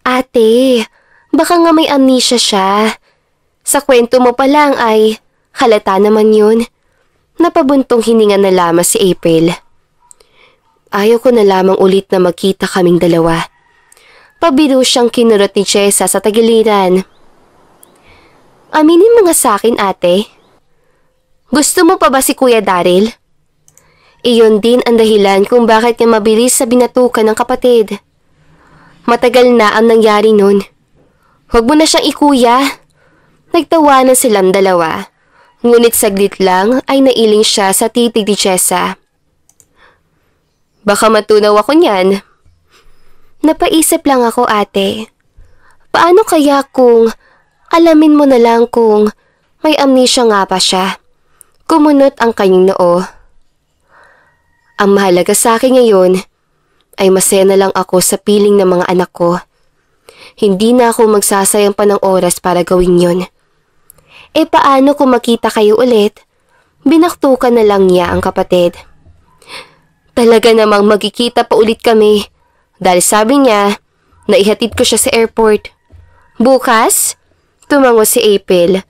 Ate, baka nga may amnesia siya. Sa kwento mo pa lang ay halata naman yun. Napabuntong hininga na lamang si April. Ayaw ko na lamang ulit na magkita kaming dalawa. Pabiro siyang kinurot ni Chesa sa tagiliran. Aminin mo nga sa akin, ate. Gusto mo pa ba si Kuya Daryl? Iyon din ang dahilan kung bakit niya mabilis sa binatukan ng kapatid. Matagal na ang nangyari nun. Huwag mo na siyang ikuya. Nagtawanan silang dalawa. Ngunit saglit lang ay nailing siya sa titig ni Chesa. Baka matunaw ako niyan. Napaisip lang ako, ate. Paano kaya kung alamin mo na lang kung may amnesia nga pa siya? Kumunot ang kanyang noo. Ang mahalaga sa akin ngayon ay masaya na lang ako sa piling ng mga anak ko. Hindi na ako magsasayang pa ng oras para gawin yun. Paano kung makita kayo ulit? Binaktukan na lang niya ang kapatid. Talaga namang magkikita pa ulit kami dahil sabi niya na ihatid ko siya sa airport. Bukas? Tumango si April.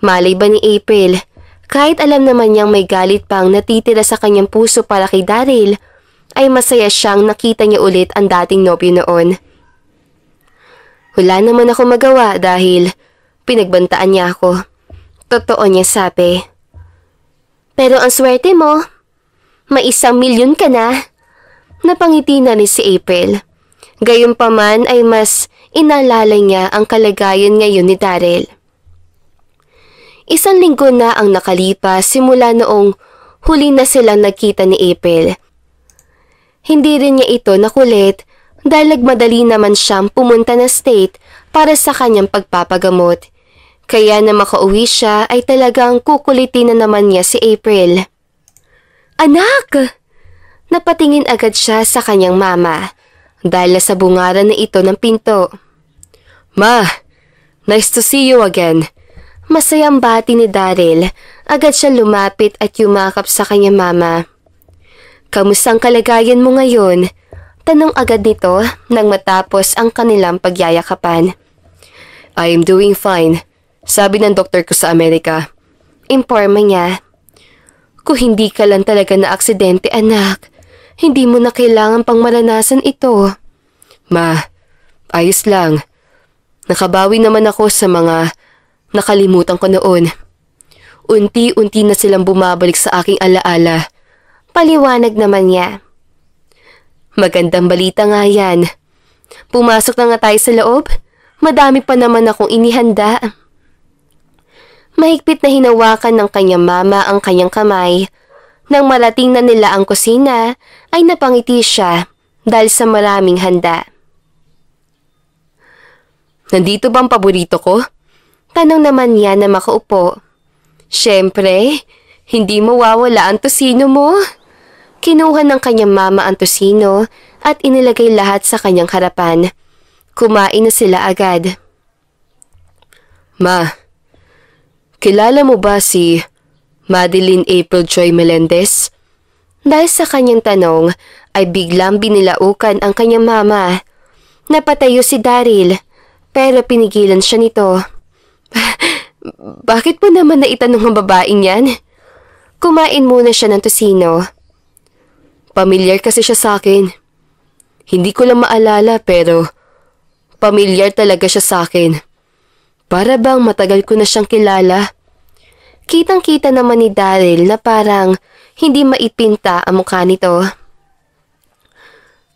Malay ba ni April? Kahit alam naman niyang may galit pang natitira sa kanyang puso para kay Daryl, ay masaya siyang nakita niya ulit ang dating nobyo noon. Wala naman ako magawa dahil pinagbantaan niya ako. Totoo niya sabi. Pero ang swerte mo, may 1 milyon ka na. Napangiti na rin si April. Gayunpaman ay mas inaalala niya ang kalagayan ngayon ni Daryl. 1 linggo na ang nakalipas simula noong huli na silang nagkita ni April. Hindi rin niya ito nakulit dahil nagmadali naman siyang pumunta na state para sa kanyang pagpapagamot. Kaya na makauwi siya ay talagang kukulitin na naman niya si April. Anak! Napatingin agad siya sa kanyang mama dahil nasa bungaran na ito ng pinto. Ma, nice to see you again. Masayang bati ni Daryl. Agad siya lumapit at yumakap sa kanyang mama. Kamusta ang kalagayan mo ngayon? Tanong agad nito nang matapos ang kanilang pagyayakapan. I am doing fine, sabi ng doktor ko sa Amerika. Imporma niya. Kung hindi ka lang talaga na aksidente, anak, hindi mo na kailangan pang maranasan ito. Ma, ayos lang. Nakabawi naman ako sa mga nakalimutan ko noon. Unti-unti na silang bumabalik sa aking alaala. Paliwanag naman niya. Magandang balita nga yan. Pumasok na nga tayo sa loob. Madami pa naman akong inihanda. Mahigpit na hinawakan ng kanyang mama ang kanyang kamay. Nang marating na nila ang kusina, ay napangiti siya dahil sa maraming handa. Nandito ba ang paborito ko? Tanong naman niya na makaupo. Siyempre, hindi mawawala ang tosino mo. Kinuha ng kanyang mama ang tosino at inilagay lahat sa kanyang harapan. Kumain na sila agad. Ma, kilala mo ba si Madeline April Joy Melendez? Dahil sa kanyang tanong ay biglang binilaukan ang kanyang mama. Napatayo si Daryl pero pinigilan siya nito. Bakit mo naman naitanong ang babaeng yan? Kumain muna siya ng tosino. Pamilyar kasi siya sa akin. Hindi ko lang maalala pero pamilyar talaga siya sa akin. Para bang matagal ko na siyang kilala. Kitang-kita naman ni Daryl na parang hindi maipinta ang mukha nito.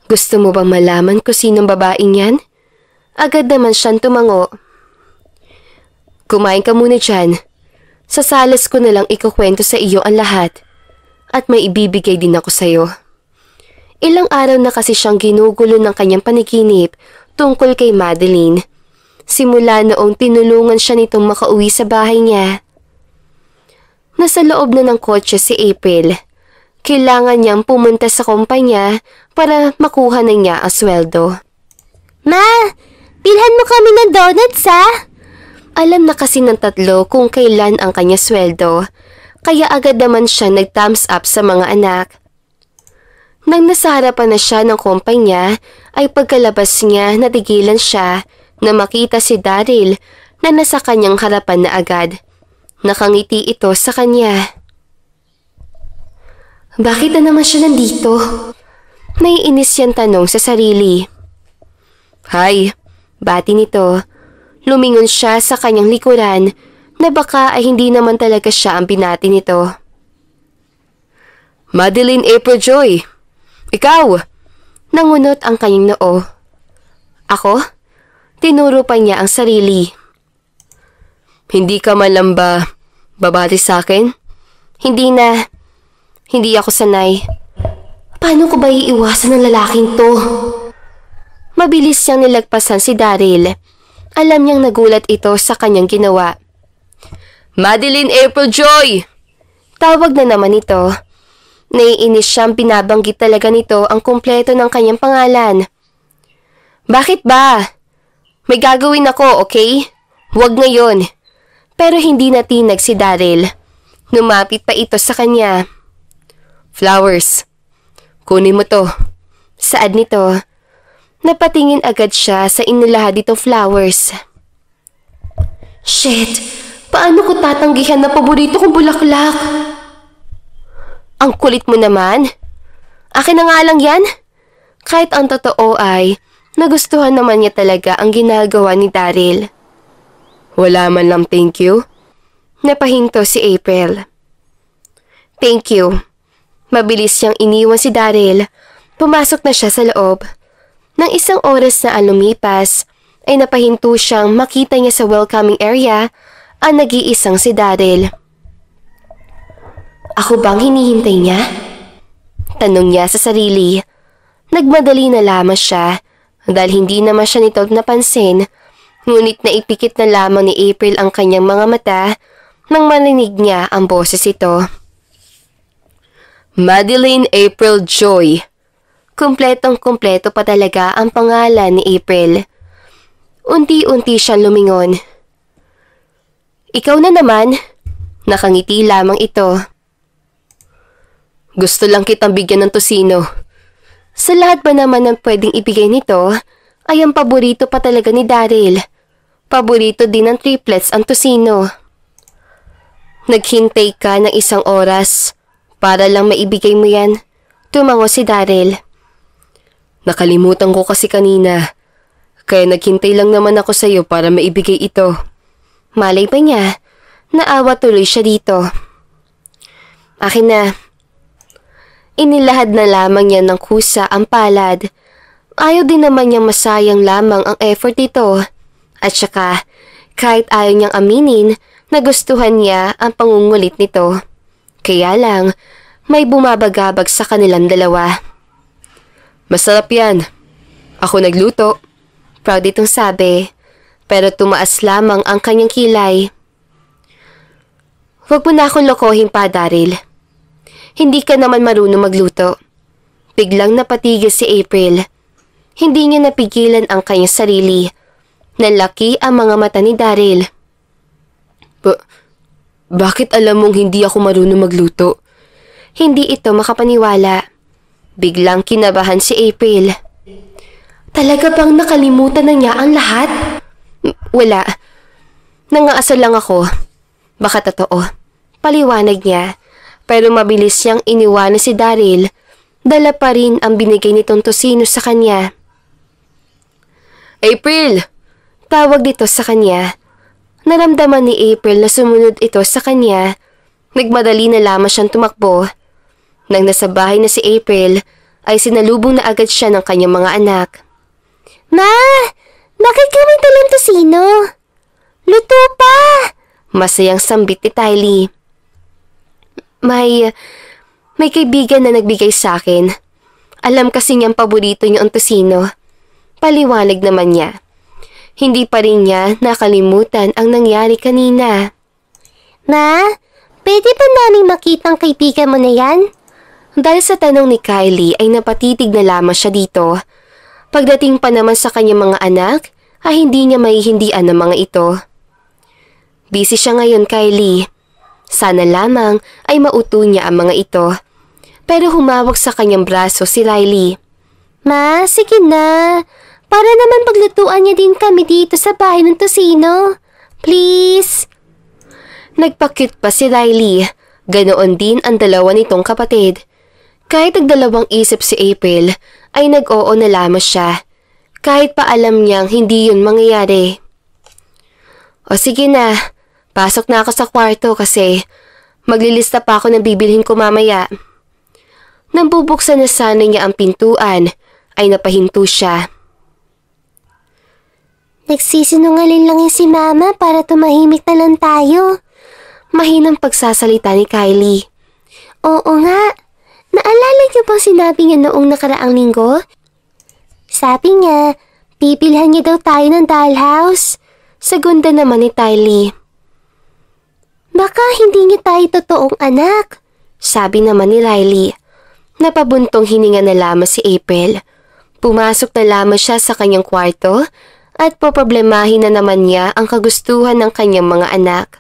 Gusto mo bang malaman kung sinong babaeng yan? Agad naman siyang tumango. Kumain ka muna dyan. Sa salas ko na lang ikukwento sa iyo ang lahat. At may ibibigay din ako sa iyo. Ilang araw na kasi siyang ginugulo ng kanyang panaginip tungkol kay Madeline. Simula noong tinulungan siya nitong makauwi sa bahay niya. Nasa loob na ng kotse si April. Kailangan niyang pumunta sa kumpanya para makuha na niya ang sweldo. Ma, bilhan mo kami ng donuts ha? Alam na kasi ng tatlo kung kailan ang kanya sweldo, kaya agad naman siya nag-thumbs up sa mga anak. Nang nasa harapan na siya ng kumpanya, ay pagkalabas niya natigilan siya na makita si Daryl na nasa kanyang harapan na agad. Nakangiti ito sa kanya. Bakit na naman siya nandito? Naiinis siyang tanong sa sarili. Hay, bati nito. Lumingon siya sa kanyang likuran na baka ay hindi naman talaga siya ang binati nito. Madeline April Joy, ikaw! Nangunot ang kanyang noo. Ako? Tinuro pa niya ang sarili. Hindi ka man lang ba babati sa akin? Hindi na. Hindi ako sanay. Paano ko ba iiwasan ng lalaking to? Mabilis siyang nilagpasan si Daryl. Alam niyang nagulat ito sa kanyang ginawa. Madeline April Joy! Tawag na naman ito. Naiinis siyang binabanggit talaga nito ang kumpleto ng kanyang pangalan. Bakit ba? May gagawin ako, okay? Huwag ngayon. Pero hindi natinag si Daryl. Lumapit pa ito sa kanya. Flowers. Kunin mo to. Saad nito. Napatingin agad siya sa inilahad nitong flowers. Shit! Paano ko tatanggihan na paborito kong bulaklak? Ang kulit mo naman. Akin na nga lang yan. Kahit ang totoo ay, nagustuhan naman niya talaga ang ginagawa ni Daryl. Wala man lang thank you. Napahinto si April. Thank you. Mabilis siyang iniwan si Daryl. Pumasok na siya sa loob. Nang isang oras na ang lumipas, ay napahinto siyang makita niya sa welcoming area ang nag-iisang si Daryl. Ako bang hinihintay niya? Tanong niya sa sarili. Nagmadali na lamang siya dahil hindi naman siya nito napansin, ngunit naipikit na lamang ni April ang kanyang mga mata nang marinig niya ang boses ito. Madeline April Joy. Kumpletong-kumpleto pa talaga ang pangalan ni April. Unti-unti siyang lumingon. Ikaw na naman. Nakangiti lamang ito. Gusto lang kitang bigyan ng tosino. Sa lahat ba naman ng pwedeng ibigay nito, ay ang paborito pa talaga ni Daryl. Paborito din ng triplets ang tosino. Naghintay ka ng isang oras para lang maibigay mo yan. Tumango si Daryl. Nakalimutan ko kasi kanina, kaya naghintay lang naman ako sa iyo para maibigay ito. Malay pa niya, naawa tuloy siya dito. Akin na. Inilahad na lamang niya ng kusa ang palad. Ayaw din naman niyang masayang lamang ang effort nito. At saka, kahit ayaw niyang aminin, nagustuhan niya ang pangungulit nito. Kaya lang, may bumabagabag sa kanilang dalawa. Masarap yan. Ako nagluto. Proud itong sabi. Pero tumaas lamang ang kanyang kilay. Huwag mo na akong lokohin pa, Daryl. Hindi ka naman marunong magluto. Biglang napatigil si April. Hindi niya napigilan ang kanyang sarili. Nalaki ang mga mata ni Daryl. Bakit alam mong hindi ako marunong magluto? Hindi ito makapaniwala. Biglang kinabahan si April. Talaga bang nakalimutan na niya ang lahat? Wala. Nangaasal lang ako. Baka totoo. Paliwanag niya. Pero mabilis siyang iniwanan si Daryl. Dala pa rin ang binigay nitong tosino sa kanya. April! Tawag dito sa kanya. Naramdaman ni April na sumunod ito sa kanya. Nagmadali na lamang siyang tumakbo. Nang nasa bahay na si April, ay sinalubong na agad siya ng kanyang mga anak. Ma! Bakit kami talang tosino? Luto pa! Masayang sambit ni Tylee. May kaibigan na nagbigay sa akin. Alam kasi niyang paborito niya ang tosino. Paliwanag naman niya. Hindi pa rin niya nakalimutan ang nangyari kanina. Ma, pwede ba naming makita ang kaibigan mo na yan? Dahil sa tanong ni Kylie ay napatitig na lamang siya dito. Pagdating pa naman sa kanyang mga anak, ay hindi niya maihindian ang mga ito. Busy siya ngayon, Kylie. Sana lamang ay mauto niya ang mga ito. Pero humawak sa kanyang braso si Riley. Ma, sige na. Para naman paglutuan niya din kami dito sa bahay ng tosino. Please? Nagpa-cute pa si Riley. Ganoon din ang dalawa nitong kapatid. Kahit nagdalawang isip si April, ay nag-oo na lamang siya. Kahit pa alam niyang hindi yun mangyayari. O sige na, pasok na ako sa kwarto kasi maglilista pa ako ng bibilhin ko mamaya. Nang bubuksan na sana niya ang pintuan, ay napahinto siya. Nagsisinungaling lang yung si Mama para tumahimik na lang tayo. Mahinang pagsasalita ni Kylie. Oo nga. Naalala niyo bang sinabi niya noong nakaraang linggo? Sabi niya, pipilhan niya daw tayo ng dollhouse. Sagunda naman ni Tylee. Baka hindi niya tayo totoong anak, sabi naman ni Riley. Napabuntong hininga na lamang si April. Pumasok na lamang siya sa kanyang kwarto at poproblemahin na naman niya ang kagustuhan ng kanyang mga anak.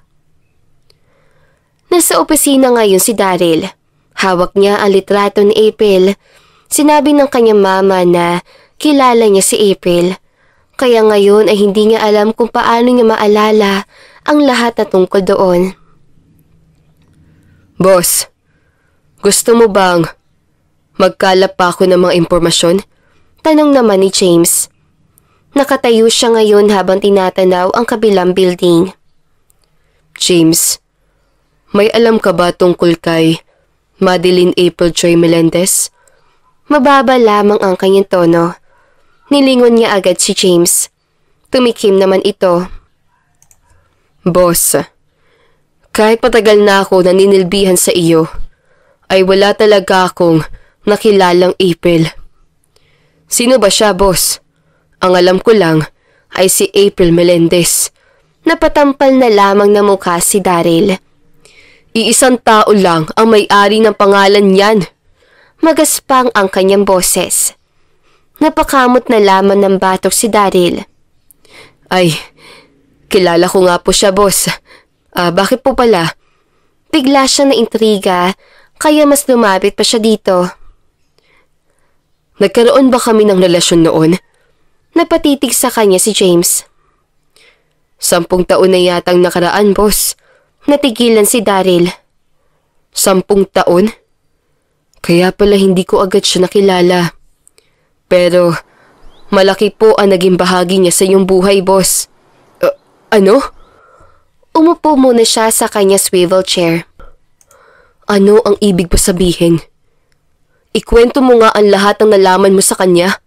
Nasa opisina ngayon si Daryl. Hawak niya ang litrato ni April. Sinabi ng kanyang mama na kilala niya si April. Kaya ngayon ay hindi niya alam kung paano niya maalala ang lahat na tungkol doon. Boss, gusto mo bang magkalap pa ako ng mga impormasyon? Tanong naman ni James. Nakatayo siya ngayon habang tinatanaw ang kabilang building. James, may alam ka ba tungkol kay Madeline April Joy Melendez? Mababa lamang ang kanyang tono. Nilingon niya agad si James. Tumikim naman ito. Boss, kahit matagal na ako naninilbihan sa iyo, ay wala talaga akong nakilalang April. Sino ba siya, boss? Ang alam ko lang ay si April Melendez. Napatampal na lamang na mukha si Daryl. Iisang tao lang ang may-ari ng pangalan niyan. Magaspang ang kanyang boses. Napakamot na lamang ng batok si Daryl. Ay, kilala ko nga po siya, boss. Bakit po pala? Bigla siyang naintriga, kaya mas lumapit pa siya dito. Nagkaroon ba kami ng relasyon noon? Napatitig sa kanya si James. 10 taon na yatang nakaraan, boss. Natigilan si Daryl. 10 taon? Kaya pala hindi ko agad siya nakilala. Pero malaki po ang naging bahagi niya sa iyong buhay, boss. Ano? Umupo muna siya sa kanya swivel chair. Ano ang ibig mo sabihin? Ikwento mo nga ang lahat ng nalaman mo sa kanya.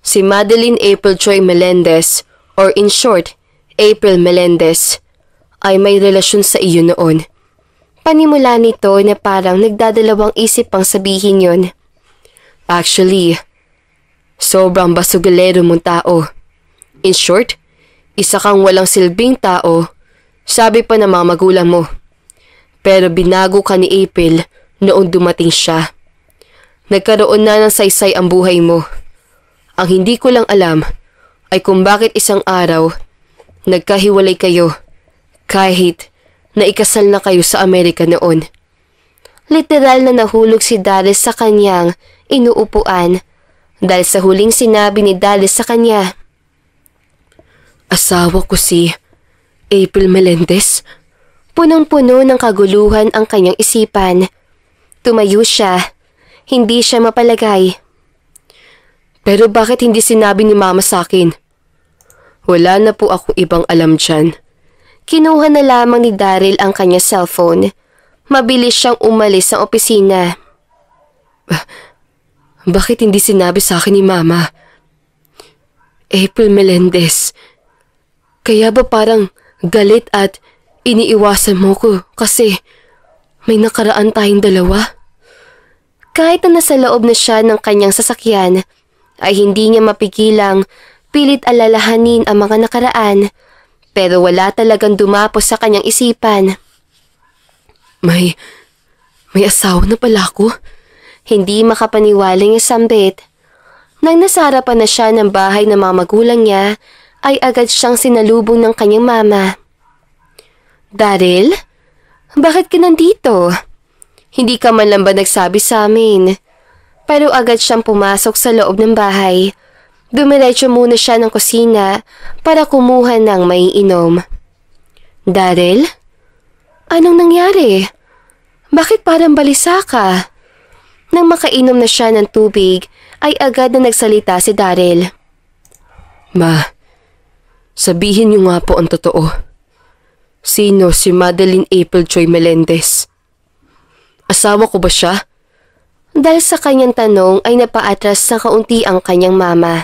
Si Madeline April Joy Melendez, or in short, April Melendez, ay may relasyon sa iyo noon. Panimula nito na parang nagdadalawang isip pang sabihin yon. Actually, sobrang basugalero mong tao. In short, isa kang walang silbing tao, sabi pa ng mga magulang mo. Pero binago ka ni April noong dumating siya. Nagkaroon na ng saysay ang buhay mo. Ang hindi ko lang alam ay kung bakit isang araw nagkahiwalay kayo kahit na ikasal na kayo sa Amerika noon. Literal na nahulog si Dallas sa kanyang inuupuan dahil sa huling sinabi ni Dallas sa kanya. Asawa ko si April Melendez? Punong-puno ng kaguluhan ang kanyang isipan. Tumayo siya. Hindi siya mapalagay. Pero bakit hindi sinabi ni Mama sa akin? Wala na po akong ibang alam dyan. Kinuha na lamang ni Daryl ang kanyang cellphone. Mabilis siyang umalis sa opisina. Bakit hindi sinabi sa akin ni Mama? April Melendez. Kaya ba parang galit at iniiwasan mo ko kasi may nakaraan tayong dalawa? Kahit na nasa loob na siya ng kanyang sasakyan, ay hindi niya mapigilang pilit alalahanin ang mga nakaraan, pero wala talagang dumapos sa kanyang isipan. May asawa na pala ako? Hindi makapaniwalang isambit. Nang nasarapan na siya ng bahay ng mga magulang niya, ay agad siyang sinalubong ng kanyang mama. Daryl? Bakit ka nandito? Hindi ka man lang ba nagsabi sa amin? Pero agad siyang pumasok sa loob ng bahay. Dumiretso muna siya ng kusina para kumuha ng maiinom. Daryl? Anong nangyari? Bakit parang balisa ka? Nang makainom na siya ng tubig, ay agad na nagsalita si Daryl. Ma, sabihin niyo nga po ang totoo. Sino si Madeline April Joy Melendez? Asawa ko ba siya? Dahil sa kanyang tanong ay napaatras ng kaunti ang kanyang mama.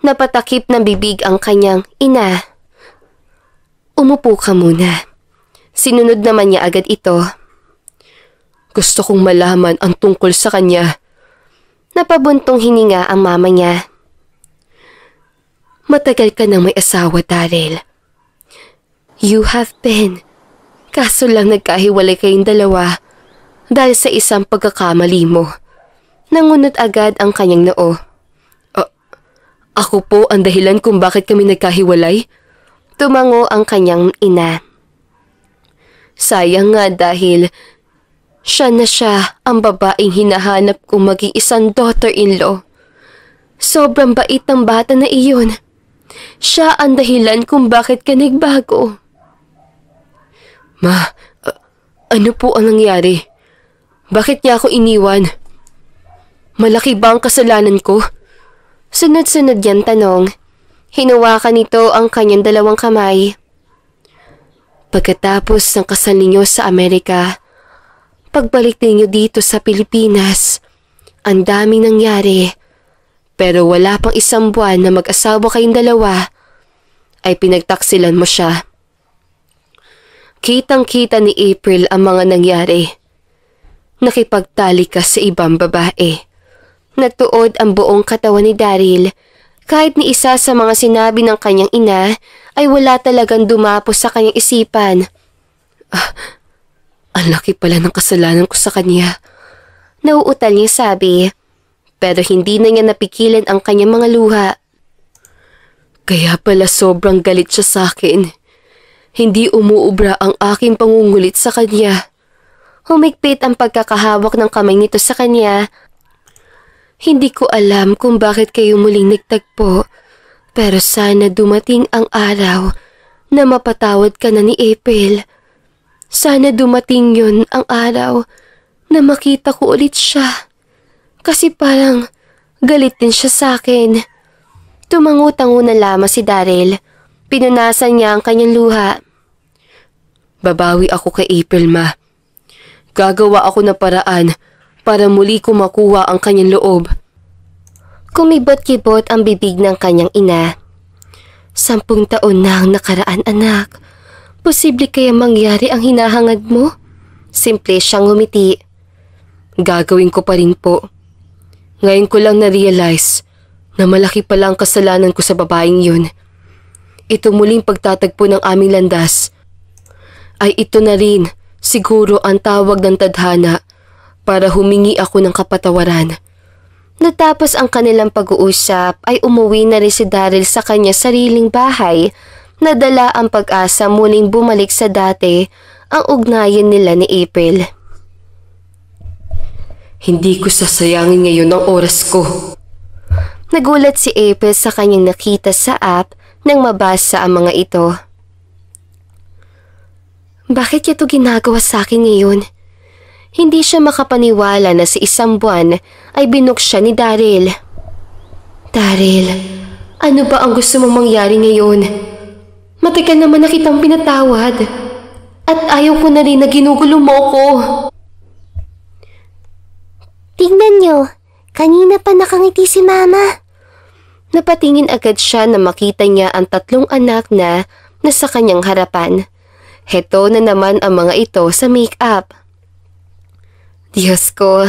Napatakip ng bibig ang kanyang ina. Umupo ka muna. Sinunod naman niya agad ito. Gusto kong malaman ang tungkol sa kanya. Napabuntong hininga ang mama niya. Matagal ka nang may asawa, Daryl. You have been. Kaso lang nagkahiwalay kayong dalawa dahil sa isang pagkakamali mo. Nangunot agad ang kanyang noo. Ako po ang dahilan kung bakit kami nagkahiwalay? Tumango ang kanyang ina. Sayang nga dahil siya na siya ang babaeng hinahanap kong maging isang daughter-in-law. Sobrang bait ng bata na iyon. Siya ang dahilan kung bakit ka nagbago. Ma, ano po ang nangyari? Bakit niya ako iniwan? Malaki ba ang kasalanan ko? Sunod-sunod yan tanong. Hinawakan nito ang kanyang dalawang kamay. Pagkatapos ng kasal ninyo sa Amerika, pagbalik ninyo dito sa Pilipinas, ang daming nangyari. Pero wala pang isang buwan na mag-asawa kayong dalawa, ay pinagtaksilan mo siya. Kitang-kita ni April ang mga nangyari. Nakipagtali ka sa ibang babae. Natuod ang buong katawan ni Daryl. Kahit ni isa sa mga sinabi ng kanyang ina ay wala talagang dumapos sa kanyang isipan. Ang laki pala ng kasalanan ko sa kanya. Nauutal niya sabi, pero hindi na niya napigilan ang kanyang mga luha. Kaya pala sobrang galit siya sa akin. Hindi umuubra ang aking pangungulit sa kanya. Humigpit ang pagkakahawak ng kamay nito sa kanya. Hindi ko alam kung bakit kayo muling nagtagpo, pero sana dumating ang araw na mapatawad ka na ni April. Sana dumating yun ang araw na makita ko ulit siya. Kasi parang galit din siya sa akin. Tumango-tango na lamang si Daryl. Pinunasan niya ang kanyang luha. Babawi ako kay April, ma. Gagawa ako ng paraan para muli ko makuha ang kanyang loob. Kumibot-kibot ang bibig ng kanyang ina. 10 taon na ang nakaraan, anak. Posible kaya mangyari ang hinahangad mo? Simple siyang ngumiti. Gagawin ko pa rin po. Ngayon ko lang na-realize na malaki pala ang kasalanan ko sa babaeng yun. Ito muling pagtatagpo ng aming landas. Ay ito na rin siguro ang tawag ng tadhana para humingi ako ng kapatawaran. Natapos ang kanilang pag-uusap ay umuwi na rin si Daryl sa kanya sariling bahay. Nadala ang pag-asa muling bumalik sa dati ang ugnayan nila ni April. Hindi ko sasayangin ngayon ang oras ko. Nagulat si April sa kanyang nakita sa app nang mabasa ang mga ito. Bakit niya ito ginagawa sa akin ngayon? Hindi siya makapaniwala na sa isang buwan ay binuk siya ni Daryl. Daryl, ano ba ang gusto mong mangyari ngayon? Matagal naman na kitang pinatawad. At ayaw ko na rin na ginugulo mo ko. Tingnan niyo, kanina pa nakangiti si Mama. Napatingin agad siya na makita niya ang 3 anak na nasa kanyang harapan. Heto na naman ang mga ito sa make-up. Diyos ko,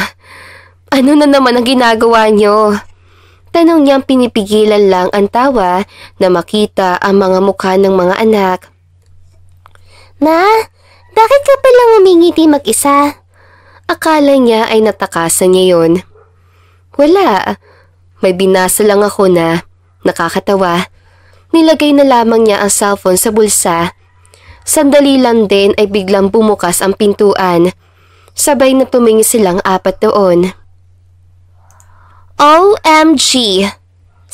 ano na naman ang ginagawa niyo? Tanong niyang pinipigilan lang ang tawa na makita ang mga mukha ng mga anak. Ma, bakit ka palang umingiti mag-isa? Akala niya ay natakasan niya yun. Wala, may binasa lang ako na nakakatawa. Nilagay na lamang niya ang cellphone sa bulsa. Sandali lang din ay biglang bumukas ang pintuan. Sabay na tumingin silang 4 doon. OMG!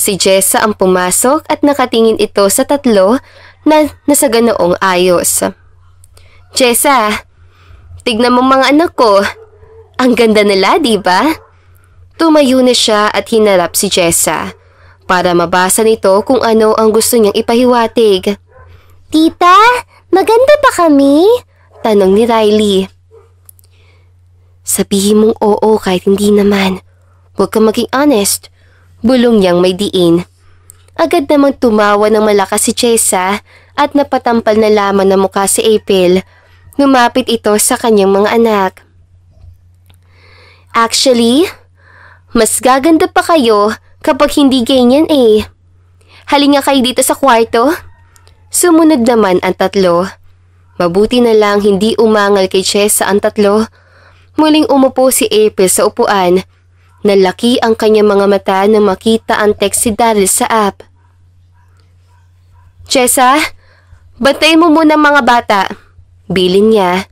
Si Jessa ang pumasok at nakatingin ito sa tatlo na nasa ganoong ayos. Jessa, tignan mo mga anak ko. Ang ganda nila, di ba? Tumayo na siya at hinarap si Jessa para mabasa nito kung ano ang gusto niyang ipahiwatig. Tita, maganda ba kami? Tanong ni Riley. Sabihin mong oo kahit hindi naman. Huwag kang maging honest. Bulong niyang may diin. Agad namang tumawa ng malakas si Jessa at napatampal na laman na mukha si April. Lumapit ito sa kanyang mga anak. Actually, mas gaganda pa kayo kapag hindi ganyan eh. Halika kayo dito sa kwarto. Sumunod naman ang tatlo. Mabuti na lang hindi umangal kay Jessa ang tatlo. Muling umupo si April sa upuan. Nalaki ang kanyang mga mata nang makita ang text si Daryl sa app. Jessa, bantayin mo muna mga bata. Bilin niya.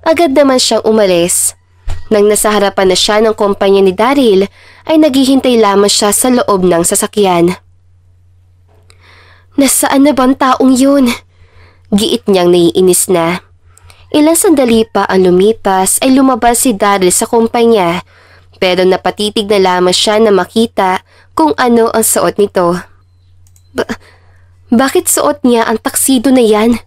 Agad naman siyang umalis. Nang nasa harapan na siya ng kumpanya ni Daryl, ay naghihintay lamang siya sa loob ng sasakyan. Nasaan na bang taong yun? Giit niyang naiinis na. Ilang sandali pa ang lumipas ay lumabas si Daryl sa kumpanya. Pero napatitig na lamang siya na makita kung ano ang suot nito. Bakit suot niya ang taksido na yan?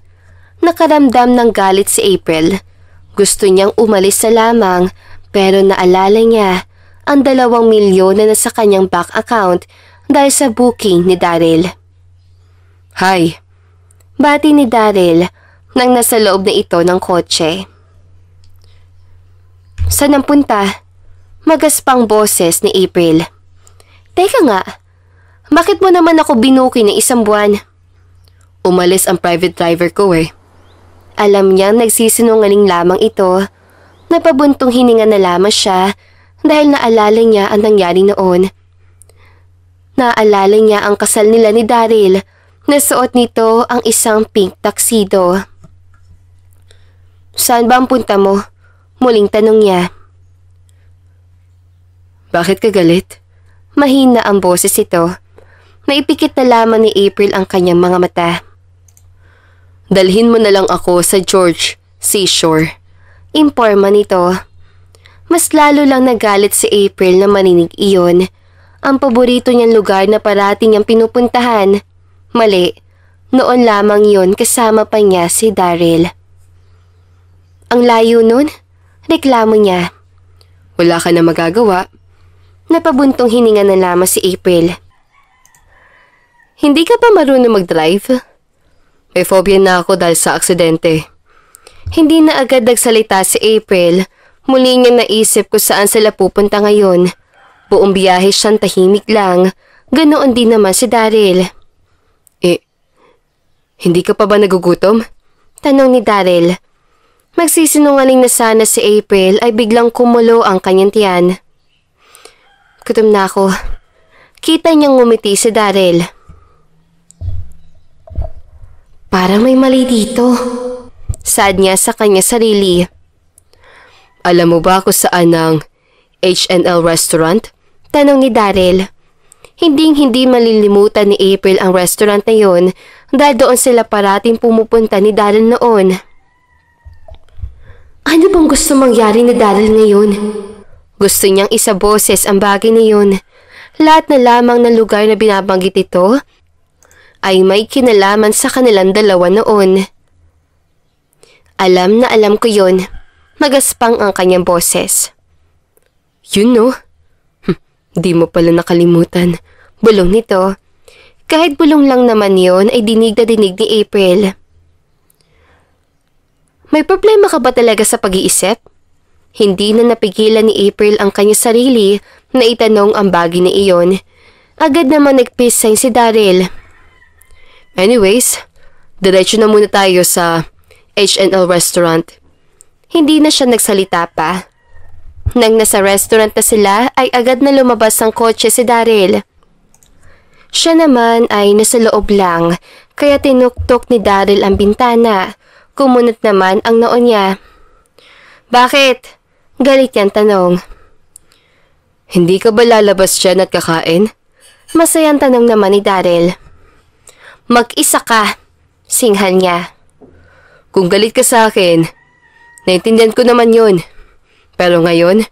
Nakaramdam ng galit si April. Gusto niyang umalis na lamang pero naalala niya ang 2 milyon na nasa kanyang bank account dahil sa booking ni Daryl. Hi! Bati ni Daryl nang nasa loob na ito ng kotse. Saan ang punta? Magaspang boses ni April. Teka nga, bakit mo naman ako binuki ng 1 buwan? Umalis ang private driver ko eh. Alam niyang nagsisinungaling lamang ito. Napabuntong hininga na lamang siya dahil naalala niya ang nangyari noon. Naalala niya ang kasal nila ni Daryl na suot nito ang isang pink tuxedo. Saan ba ang punta mo? Muling tanong niya. Bakit ka galit? Mahina ang boses ito. Naipikit na lamang ni April ang kanyang mga mata. Dalhin mo na lang ako sa George Seashore. Imporma nito. Mas lalo lang nagalit si April na maninig iyon. Ang paborito niyang lugar na parating niyang pinupuntahan. Mali. Noon lamang yon kasama pa niya si Daryl. Ang layo nun? Reklamo niya. Wala ka na magagawa. Napabuntong hininga na lamang si April. Hindi ka pa marunong mag-drive? May phobia na ako dahil sa aksidente. Hindi na agad nagsalita si April. Muli niya naisip kung saan sila pupunta ngayon. Buong biyahe siyang tahimik lang. Ganoon din naman si Daryl. Hindi ka pa ba nagugutom? Tanong ni Daryl. Magsisinungaling na sana si April ay biglang kumulo ang kanyang tiyan. Gutom na ako. Kita niyang ngumiti si Daryl. Parang may mali dito. Sad niya sa kanya sarili. Alam mo ba kung saan ang H&L restaurant? Tanong ni Daryl. Hindi malilimutan ni April ang restaurant na yon dahil doon sila parating pumupunta ni Daryl noon. Ano bang gusto mangyari ni Daryl ngayon? Gusto niyang isaboses ang bagay na yun. Lahat na lamang ng lugar na binabanggit ito ay may kinalaman sa kanilang dalawa noon. Alam na alam ko yun. Magaspang ang kanyang boses. Yun no? Di mo pala nakalimutan. Bulong nito. Kahit bulong lang naman yon ay dinig na dinig ni April. May problema ka ba talaga sa pag-iisip? Hindi na napigilan ni April ang kanyang sarili na itanong ang bagay na iyon. Agad naman nag-peace sign si Daryl. Anyways, diretso na muna tayo sa H&L restaurant. Hindi na siya nagsalita pa. Nang nasa restaurant na sila ay agad na lumabas ang kotse si Daryl. Siya naman ay nasa loob lang kaya tinuktok ni Daryl ang bintana. Kumunot naman ang noo niya. Bakit? Galit niyang tanong. Hindi ka ba lalabas dyan at kakain? Masayang tanong naman ni Daryl. Mag-isa ka, singhal niya. Kung galit ka sa akin, naintindihan ko naman yun. Pero ngayon,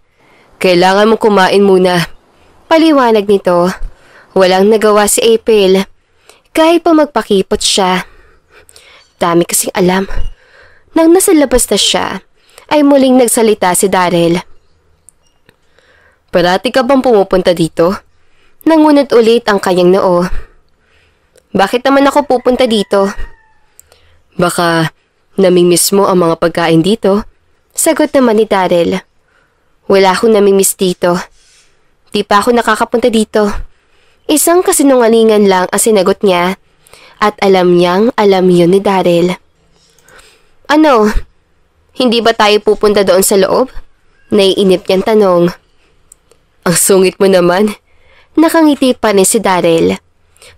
kailangan mong kumain muna. Paliwanag nito. Walang nagawa si April. Kahit pa magpakipot siya. Dami kasing alam. Nang nasa labas na siya, ay muling nagsalita si Daryl. Parati ka bang pumupunta dito? Nangunot ulit ang kanyang noo. Bakit naman ako pupunta dito? Baka namimiss mo ang mga pagkain dito? Sagot naman ni Daryl. Wala akong namimiss dito. Di pa ako nakakapunta dito. Isang kasinungalingan lang ang sinagot niya at alam niyang alam yun ni Daryl. Ano? Hindi ba tayo pupunta doon sa loob? Naiinip niyang tanong. Ang sungit mo naman. Nakangiti pa rin si Daryl.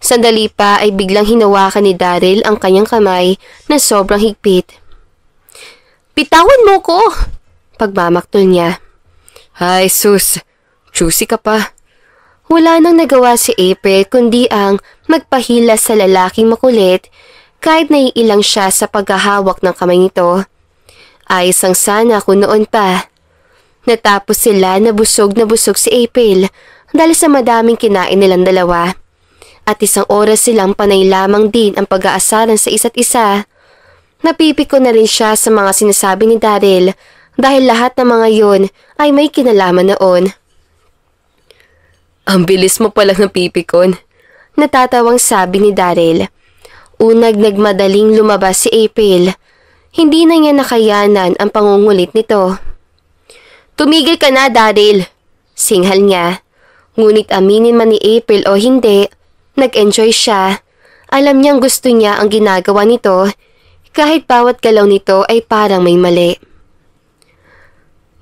Sandali pa ay biglang hinawakan ni Daryl ang kanyang kamay na sobrang higpit. Bitawan mo ko! Pagmamaktol niya. Ay sus, juicy ka pa. Wala nang nagawa si April kundi ang magpahila sa lalaking makulit kahit naiilang siya sa paghahawak ng kamay nito. Ayos ang sana kung noon pa. Natapos sila na busog si April dahil sa madaming kinain nilang dalawa. At isang oras silang panay lamang din ang pag-aasaran sa isa't isa. Napipiko na rin siya sa mga sinasabi ni Daryl dahil lahat ng mga yon ay may kinalaman noon. Ang bilis mo palang napipikon. Natatawang sabi ni Daryl. Unag nagmadaling lumabas si April. Hindi na niya nakayanan ang pangungulit nito. Tumigil ka na, Daryl! Singhal niya. Ngunit aminin man ni April o hindi, nag-enjoy siya. Alam niyang gusto niya ang ginagawa nito, kahit bawat galaw nito ay parang may mali.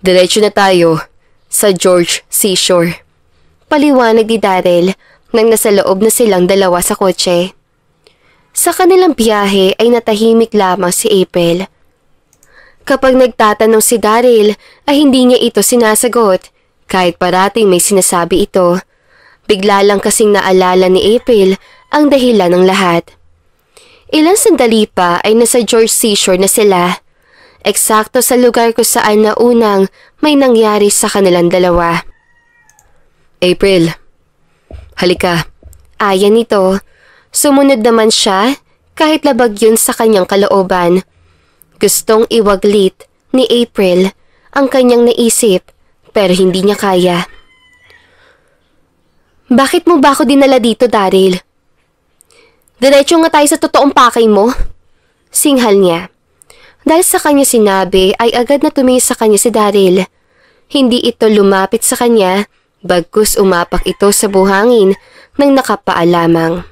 Diretso na tayo sa George Seashore. Paliwanag ni Daryl nang nasa loob na silang dalawa sa kotse. Sa kanilang biyahe ay natahimik lamang si April. Kapag nagtatanong si Daryl ay hindi niya ito sinasagot kahit parating may sinasabi ito. Bigla lang kasing naalala ni April ang dahilan ng lahat. Ilang sandali pa ay nasa George Seashore na sila. Eksakto sa lugar kung saan na unang may nangyari sa kanilang dalawa. April, halika. Aya nito. Sumunod naman siya kahit labag yun sa kanyang kalooban. Gustong iwaglit ni April ang kanyang naisip pero hindi niya kaya. Bakit mo ba ako dinala dito, Daryl? Diretso nga tayo sa totoong pakay mo. Singhal niya. Dahil sa kanya sinabi ay agad na tumingin sa kanya si Daryl. Hindi ito lumapit sa kanya, bagkus umapak ito sa buhangin ng nakapaa lamang.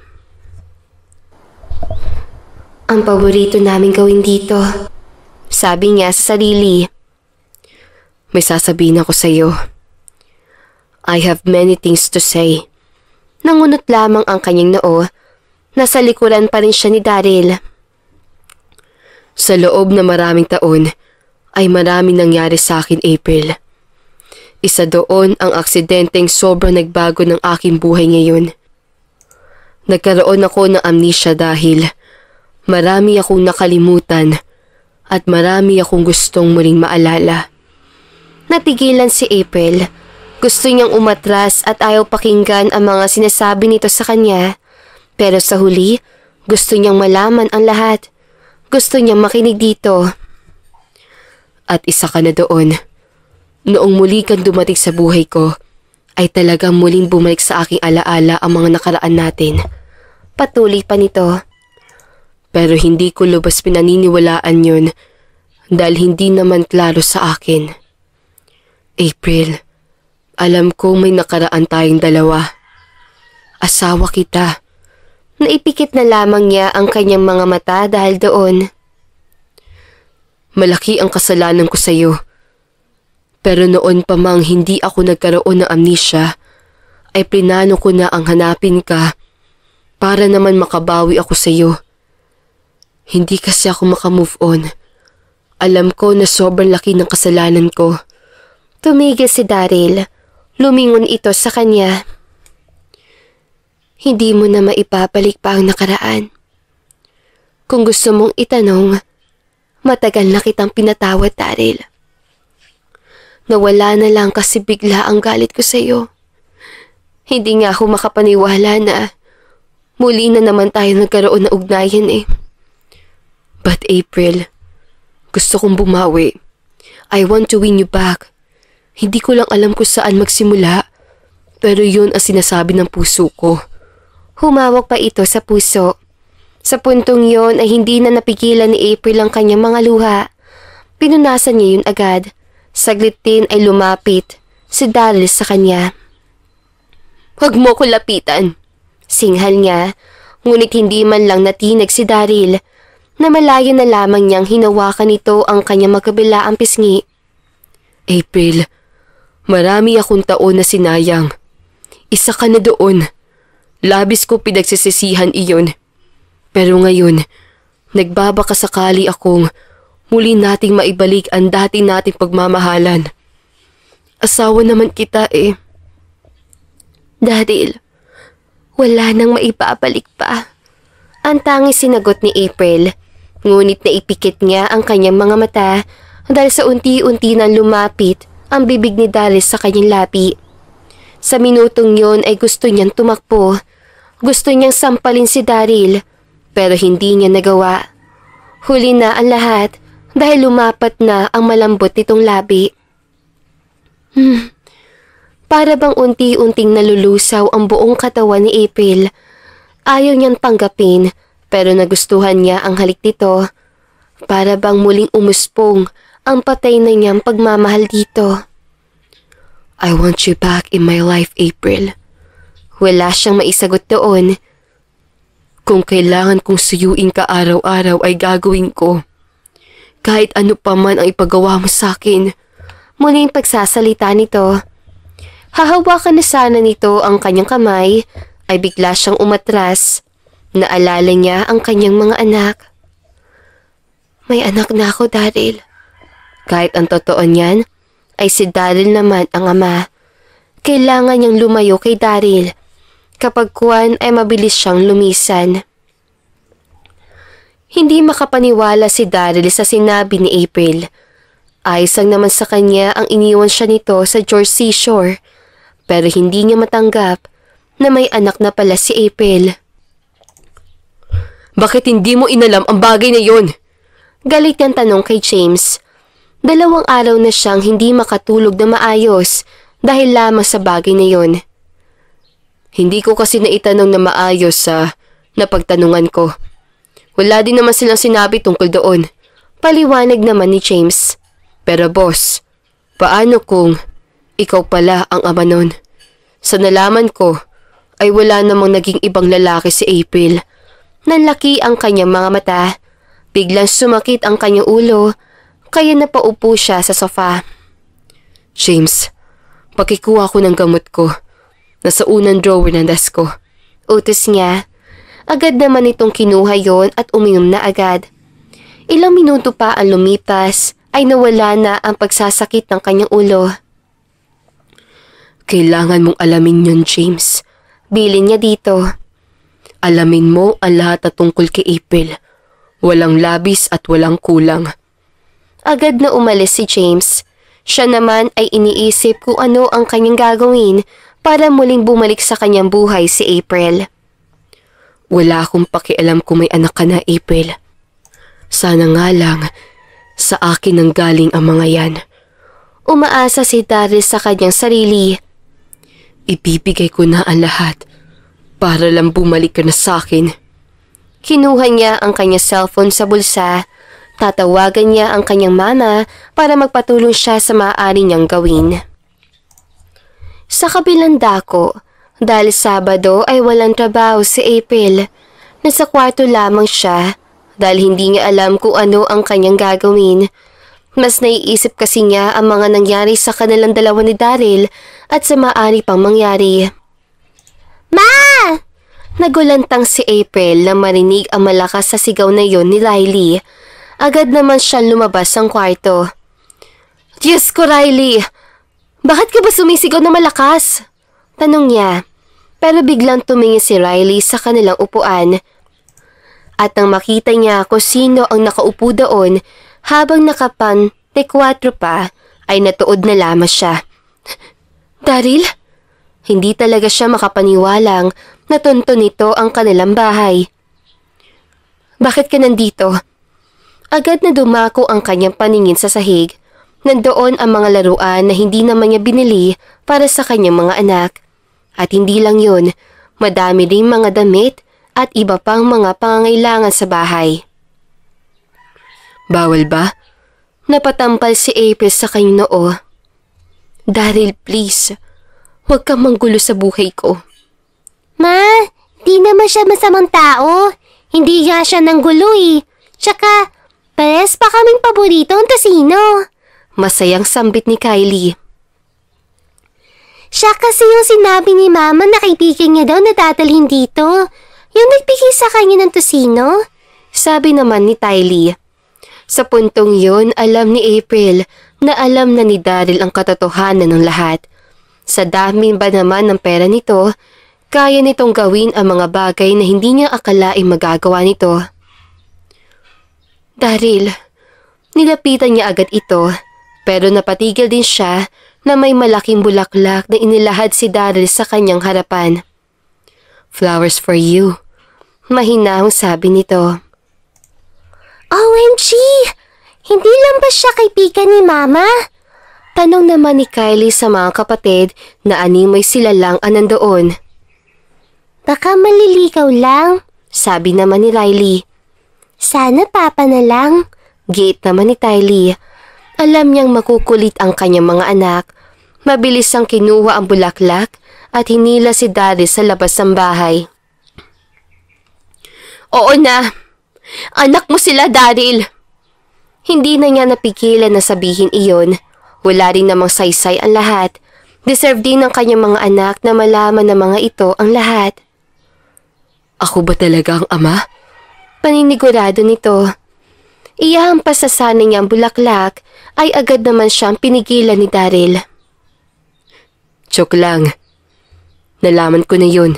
Ang paborito namin gawin dito, sabi niya sa sarili. May sasabihin ako sa iyo. I have many things to say. Nangunot lamang ang kanyang noo. Nasa likuran pa rin siya ni Daryl. Sa loob na maraming taon ay maraming nangyari sa akin, April. Isa doon ang aksidenteng sobrang nagbago ng aking buhay ngayon. Nagkaroon ako ng amnesia dahil marami akong nakalimutan at marami akong gustong muling maalala. Natigilan si April. Gusto niyang umatras at ayaw pakinggan ang mga sinasabi nito sa kanya. Pero sa huli, gusto niyang malaman ang lahat. Gusto niyang makinig dito. At isa ka na doon. Noong muli kang dumating sa buhay ko, ay talagang muling bumalik sa aking alaala ang mga nakaraan natin. Patuloy pa nito. Pero hindi ko lubos pinaniniwalaan yun dahil hindi naman klaro sa akin. April, alam ko may nakaraan tayong dalawa. Asawa kita. Naipikit na lamang niya ang kanyang mga mata dahil doon. Malaki ang kasalanan ko sa iyo. Pero noon pa mang hindi ako nagkaroon ng amnesia, ay plinano ko na ang hanapin ka para naman makabawi ako sa iyo. Hindi kasi ako makamove on. Alam ko na sobrang laki ng kasalanan ko. Tumigil si Daryl. Lumingon ito sa kanya. Hindi mo na maipapalik pa ang nakaraan. Kung gusto mong itanong, matagal na kitang pinatawad, Daryl. Nawala na lang kasi bigla ang galit ko sa iyo. Hindi nga ako makapaniwala na muli na naman tayo nagkaroon ng ugnayan eh. But April, gusto kong bumawi. I want to win you back. Hindi ko lang alam kung saan magsimula, pero yun ang sinasabi ng puso ko. Humawak pa ito sa puso. Sa puntong yon ay hindi na napigilan ni April ang kanyang mga luha. Pinunasan niya yun agad. Saglit din ay lumapit si Daryl sa kanya. "Huwag mo ko lapitan," singhal niya, ngunit hindi man lang natinag si Daryl na malayo na lamang niyang hinawakan nito ang kanyang magkabilaang pisngi. April, marami akong taon na sinayang. Isa ka na doon. Labis ko pinagsisisihan iyon. Pero ngayon, nagbabaka sakali akong muli nating maibalik ang dati nating pagmamahalan. Asawa naman kita eh. Daryl, wala nang maipabalik pa. Ang tanging sinagot ni April, ngunit naipikit niya ang kanyang mga mata dahil sa unti-unti nang lumapit ang bibig ni Daryl sa kanyang labi. Sa minutong yon ay gusto niyang tumakbo. Gusto niyang sampalin si Daryl, pero hindi niya nagawa. Huli na ang lahat dahil lumapat na ang malambot nitong labi. Para bang unti-unting nalulusaw ang buong katawan ni April. Ayaw niyang tanggapin, pero nagustuhan niya ang halik nito. Para bang muling umuspong ang patay na niyang pagmamahal dito. I want you back in my life, April. Wala siyang maisagot doon. Kung kailangan kong suyuin ka araw-araw ay gagawin ko. Kahit ano pa man ang ipagawa mo sa akin. Muling pagsasalita nito. Hahawakan na sana nito ang kanyang kamay ay bigla siyang umatras. Naalala niya ang kanyang mga anak. May anak na ako, Daryl. Kahit ang totoo niyan ay si Daryl naman ang ama. Kailangan niyang lumayo kay Daryl. Kapag kuwan ay mabilis siyang lumisan. Hindi makapaniwala si Daryl sa sinabi ni April. Ayos lang naman sa kanya ang iniwan siya nito sa George Seashore. Pero hindi niya matanggap na may anak na pala si April. Bakit hindi mo inalam ang bagay na yon? Galit niyang tanong kay James. 2 araw na siyang hindi makatulog na maayos dahil lamang sa bagay na yon. Hindi ko kasi naitanong na maayos sa napagtanungan ko. Wala din naman silang sinabi tungkol doon. Paliwanag naman ni James. Pero boss, paano kung ikaw pala ang ama nun? Sa nalaman ko ay wala namang naging ibang lalaki si April. Nanlaki ang kanyang mga mata. Biglang sumakit ang kanyang ulo, kaya napaupo siya sa sofa. James, pakikuha ko ng gamot ko. Nasa unang drawer ng desk ko. Utos niya. Agad naman itong kinuha yon at uminom na agad. Ilang minuto pa ang lumipas ay nawala na ang pagsasakit ng kanyang ulo. Kailangan mong alamin yun, James. Bilin niya dito. Alamin mo ang lahat na tungkol kay April. Walang labis at walang kulang. Agad na umalis si James. Siya naman ay iniisip kung ano ang kanyang gagawin para muling bumalik sa kanyang buhay si April. Wala akong pakialam kung may anak ka na, April. Sana nga lang, sa akin nang galing ang mga yan. Umaasa si Daryl sa kanyang sarili. Ibibigay ko na ang lahat para lang bumalik ka na sa akin. Kinuha niya ang kanyang cellphone sa bulsa. Tatawagan niya ang kanyang mama para magpatulong siya sa maaari niyang gawin. Sa kabilang dako, dahil Sabado ay walang trabaho si April. Nasa kwarto lamang siya dahil hindi niya alam kung ano ang kanyang gagawin. Mas naiisip kasi niya ang mga nangyari sa kanilang dalawa ni Daryl at sa maaari pang mangyari. Ma! Nagulantang si April na marinig ang malakas sa sigaw na yon ni Riley. Agad naman siya lumabas ng kwarto. Diyos ko, Riley! Bakit ka ba sumisigaw na malakas? Tanong niya. Pero biglang tumingin si Riley sa kanilang upuan. At nang makita niya kung sino ang nakaupo doon habang nakapan-4 pa, ay natuod na lamang siya. Daryl? Hindi talaga siya makapaniwalang natunto nito ang kanilang bahay. Bakit ka nandito? Agad na dumako ang kanyang paningin sa sahig. Nandoon ang mga laruan na hindi naman niya binili para sa kanyang mga anak. At hindi lang yun, madami ring mga damit at iba pang mga pangangailangan sa bahay. Bawal ba? Napatampal si April sa kanyang noo. Daryl, please. Huwag kang manggulo sa buhay ko. Ma, di naman siya masamang tao. Hindi nga siya nanggulo eh. Tsaka, pares pa kaming paborito ang tosino. Masayang sambit ni Kylie. Siya kasi yung sinabi ni Mama na kaibigan niya daw na dadalhin dito. Yung nagbigay sa kanya ng tosino. Sabi naman ni Tylee. Sa puntong yun, alam ni April na alam na ni Daryl ang katotohanan ng lahat. Sa dami ba naman ng pera nito, kaya nitong gawin ang mga bagay na hindi niya akalaing magagawa nito. Daryl, nilapitan niya agad ito, pero napatigil din siya na may malaking bulaklak na inilahad si Daryl sa kanyang harapan. Flowers for you, mahinahong sabi nito. OMG! Hindi lang ba siya kaibigan ni Mama? Tanong naman ni Kylie sa mga kapatid na animoy sila lang ang nandoon. Baka maliligaw lang, sabi naman ni Riley. Sana Papa na lang, giit naman ni Tylee. Alam niyang makukulit ang kanyang mga anak. Mabilis ang kinuha ang bulaklak at hinila si Daryl sa labas ng bahay. Oo na! Anak mo sila, Daryl! Hindi na niya napigilan na sabihin iyon. Wala rin namang saysay ang lahat. Deserve din ng kanyang mga anak na malaman ng mga ito ang lahat. Ako ba talaga ang ama? Paninigurado nito. Iyahampas sa sana niya ang bulaklak ay agad naman siyang pinigilan ni Daryl. Joke lang. Nalaman ko na yun.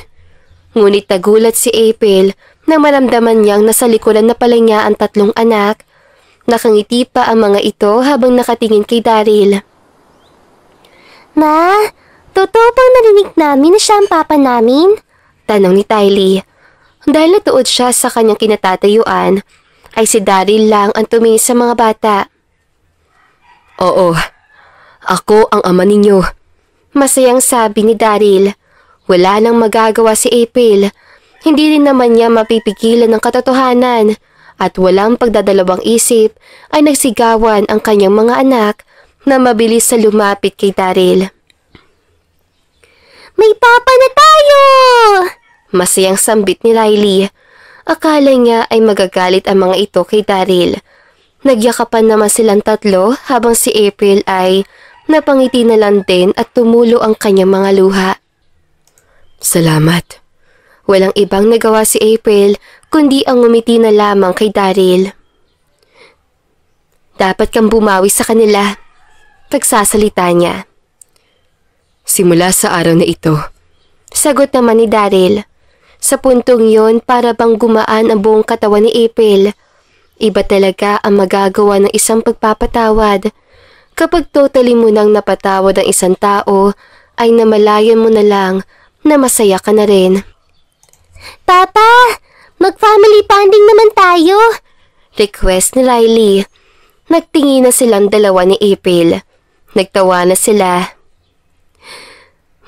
Ngunit nagulat si April na maramdaman niyang nasa likuran na pala niya ang 3 anak. Nakangiti pa ang mga ito habang nakatingin kay Daryl. Ma, totoo bang narinig namin na siya ang papa namin? Tanong ni Tylee. Dahil natuod siya sa kanyang kinatatayuan, ay si Daryl lang ang tumingin sa mga bata. Oo, ako ang ama ninyo. Masayang sabi ni Daryl. Wala nang magagawa si April. Hindi rin naman niya mapipigilan ng katotohanan at walang pagdadalawang isip ay nagsigawan ang kanyang mga anak na mabilis sa lumapit kay Daryl. May papa na tayo! Masayang sambit ni Riley. Akala niya ay magagalit ang mga ito kay Daryl. Nagyakapan naman silang 3 habang si April ay napangiti na lang din at tumulo ang kanyang mga luha. Salamat. Walang ibang nagawa si April kundi ang ngumiti na lamang kay Daryl. Dapat kang bumawi sa kanila. Pagsasalita niya. Simula sa araw na ito. Sagot naman ni Daryl. Sa puntong yon para bang gumaan ang buong katawan ni April. Iba talaga ang magagawa ng isang pagpapatawad. Kapag totally mo nang napatawad ang isang tao, ay namalayan mo na lang na masaya ka na rin. Papa, mag-family bonding naman tayo. Request ni Riley. Nagtingin na silang dalawa ni April. Nagtawa na sila.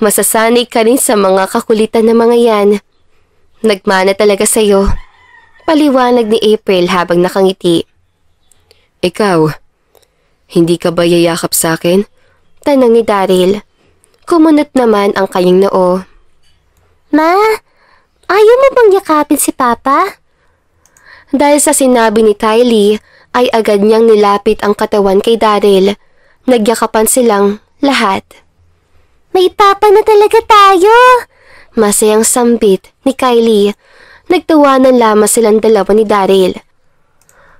Masasanay ka rin sa mga kakulitan ng mga yan. Nagmana talaga sa'yo. Paliwanag ni April habang nakangiti. Ikaw, hindi ka ba yayakap sa akin? Tanong ni Daryl. Kumunot naman ang kanyang noo. Ma, ayaw mo bang yakapin si Papa? Dahil sa sinabi ni Tylee, ay agad niyang nilapit ang katawan kay Daryl. Nagyakapan silang lahat. May Papa na talaga tayo! Masayang sambit ni Kylie. Nagtawanan lamang silang dalawa ni Daryl.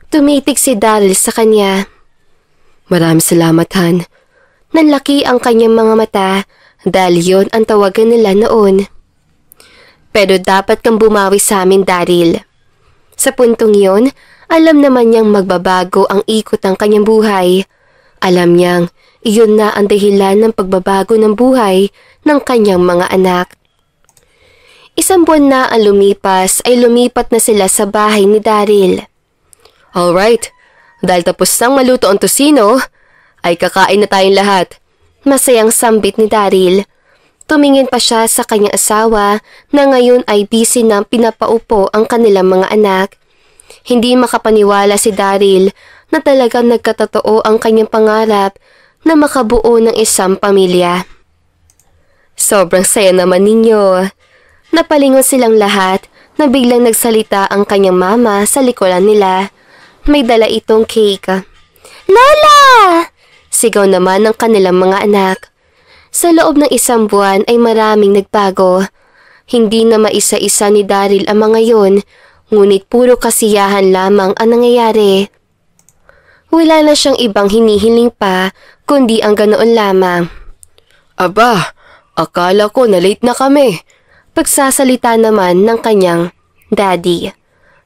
Tumitig si Daryl sa kanya. Maraming salamat, Han. Nanlaki ang kanyang mga mata dahil yon ang tawagan nila noon. Pero dapat kang bumawi sa amin, Daryl. Sa puntong yon, alam naman niyang magbabago ang ikot ng kanyang buhay. Alam niyang iyon na ang dahilan ng pagbabago ng buhay ng kanyang mga anak. 1 buwan na ang lumipas ay lumipat na sila sa bahay ni Daryl. Alright, dahil tapos nang maluto ang tosino, ay kakain na tayong lahat. Masayang sambit ni Daryl. Tumingin pa siya sa kanyang asawa na ngayon ay busy na pinapaupo ang kanilang mga anak. Hindi makapaniwala si Daryl na talagang nagkatotoo ang kanyang pangarap na makabuo ng isang pamilya. Sobrang saya naman ninyo. Napalingon silang lahat na biglang nagsalita ang kanyang mama sa likuran nila. May dala itong cake. Lola! Sigaw naman ng kanilang mga anak. Sa loob ng 1 buwan ay maraming nagbago. Hindi na maisa-isa ni Daryl ang mga yon, ngunit puro kasiyahan lamang ang nangyayari. Wala na siyang ibang hinihiling pa, kundi ang ganoon lamang. Aba, akala ko na late na kami. Pagsasalita naman ng kanyang daddy.